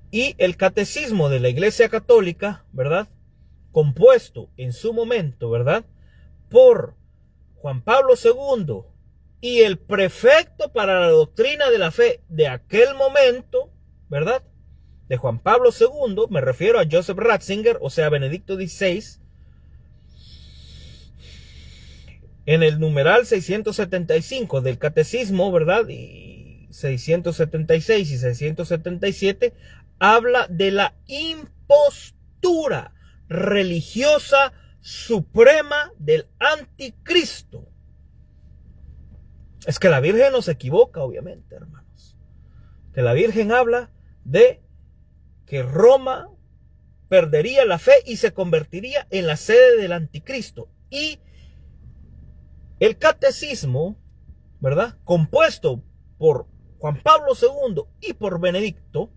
Y el catecismo de la Iglesia Católica, ¿verdad?, compuesto en su momento, ¿verdad?, por Juan Pablo II y el prefecto para la doctrina de la fe de aquel momento, ¿verdad?, de Juan Pablo II, me refiero a Joseph Ratzinger, o sea, Benedicto XVI, en el numeral 675 del catecismo, ¿verdad?, y 676 y 677, habla de la impostura religiosa suprema del anticristo. Es que la Virgen no se equivoca, obviamente, hermanos. Que la Virgen habla de que Roma perdería la fe y se convertiría en la sede del anticristo. Y el catecismo, ¿verdad?, compuesto por Juan Pablo II y por Benedicto,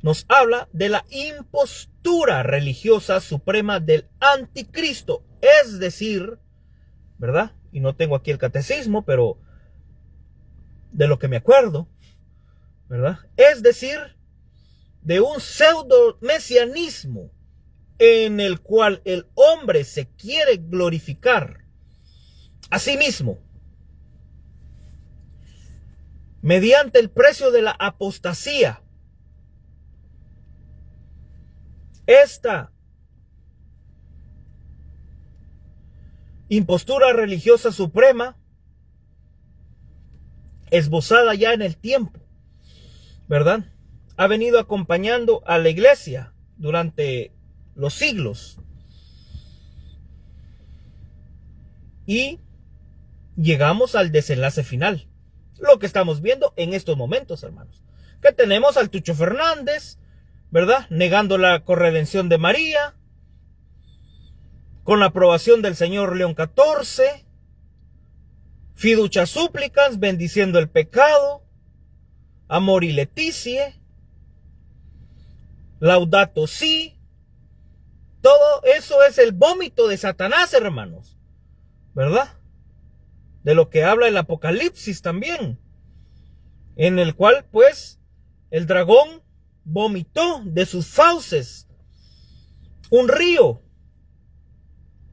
nos habla de la impostura religiosa suprema del anticristo. Es decir, ¿verdad?, y no tengo aquí el catecismo, pero de lo que me acuerdo, ¿verdad?, es decir, de un pseudo mesianismo en el cual el hombre se quiere glorificar a sí mismo mediante el precio de la apostasía, Esta impostura religiosa suprema, esbozada ya en el tiempo, ¿verdad?, ha venido acompañando a la iglesia durante los siglos. Y llegamos al desenlace final. Lo que estamos viendo en estos momentos, hermanos. Que tenemos al Tucho Fernández, ¿verdad?, negando la corredención de María, con la aprobación del señor León XIV, fiducia súplicas, bendiciendo el pecado, amor y leticia, laudato si. Todo eso es el vómito de Satanás, hermanos, ¿verdad? De lo que habla el Apocalipsis también, en el cual pues el dragón vomitó de sus fauces un río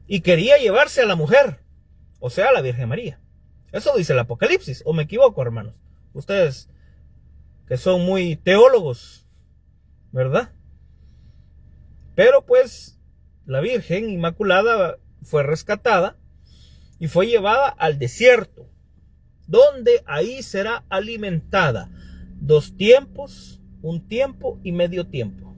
y quería llevarse a la mujer, o sea, a la Virgen María. Eso dice el Apocalipsis, ¿o me equivoco, hermanos? Ustedes que son muy teólogos, ¿verdad? Pero pues la Virgen Inmaculada fue rescatada y fue llevada al desierto, donde ahí será alimentada 2 tiempos, 1 tiempo y medio tiempo.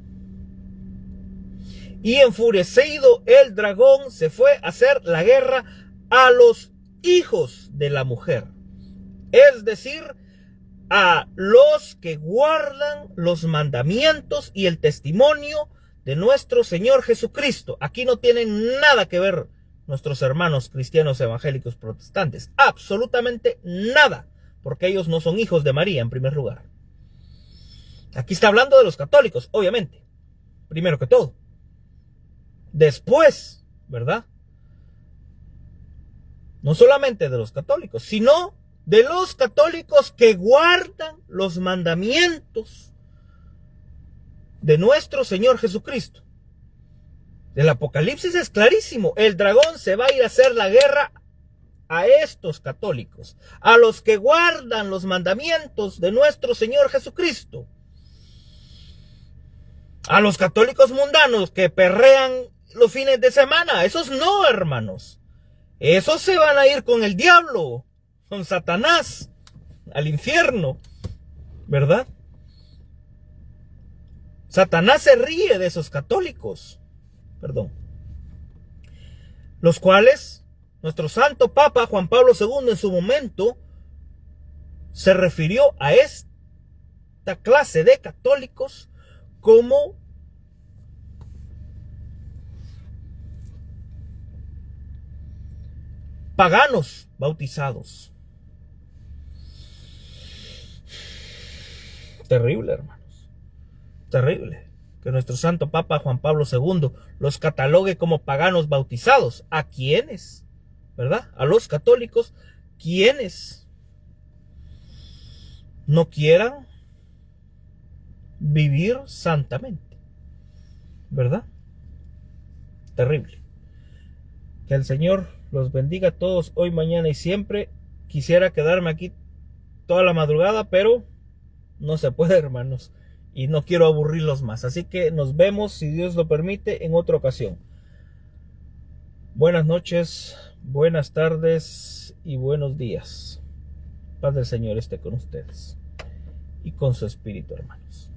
Y enfurecido el dragón se fue a hacer la guerra a los hijos de la mujer, es decir, a los que guardan los mandamientos y el testimonio de nuestro Señor Jesucristo. Aquí no tienen nada que ver nuestros hermanos cristianos evangélicos protestantes, absolutamente nada, porque ellos no son hijos de María en primer lugar. Aquí está hablando de los católicos, obviamente, primero que todo. Después, ¿verdad?, no solamente de los católicos, sino de los católicos que guardan los mandamientos de nuestro Señor Jesucristo. El Apocalipsis es clarísimo. El dragón se va a ir a hacer la guerra a estos católicos, a los que guardan los mandamientos de nuestro Señor Jesucristo. A los católicos mundanos que perrean los fines de semana, esos no, hermanos. Esos se van a ir con el diablo, con Satanás, al infierno, ¿verdad? Satanás se ríe de esos católicos, los cuales nuestro santo Papa Juan Pablo II en su momento se refirió a esta clase de católicos como paganos bautizados. Terrible, hermanos. Terrible que nuestro santo Papa Juan Pablo II los catalogue como paganos bautizados. ¿A quiénes? ¿Verdad? A los católicos, quienes no quieran vivir santamente, ¿verdad? Terrible. Que el Señor los bendiga a todos hoy, mañana y siempre. Quisiera quedarme aquí toda la madrugada, pero no se puede, hermanos, y no quiero aburrirlos más. Así que nos vemos, si Dios lo permite, en otra ocasión. Buenas noches, buenas tardes y buenos días. Paz del Señor esté con ustedes y con su espíritu, hermanos.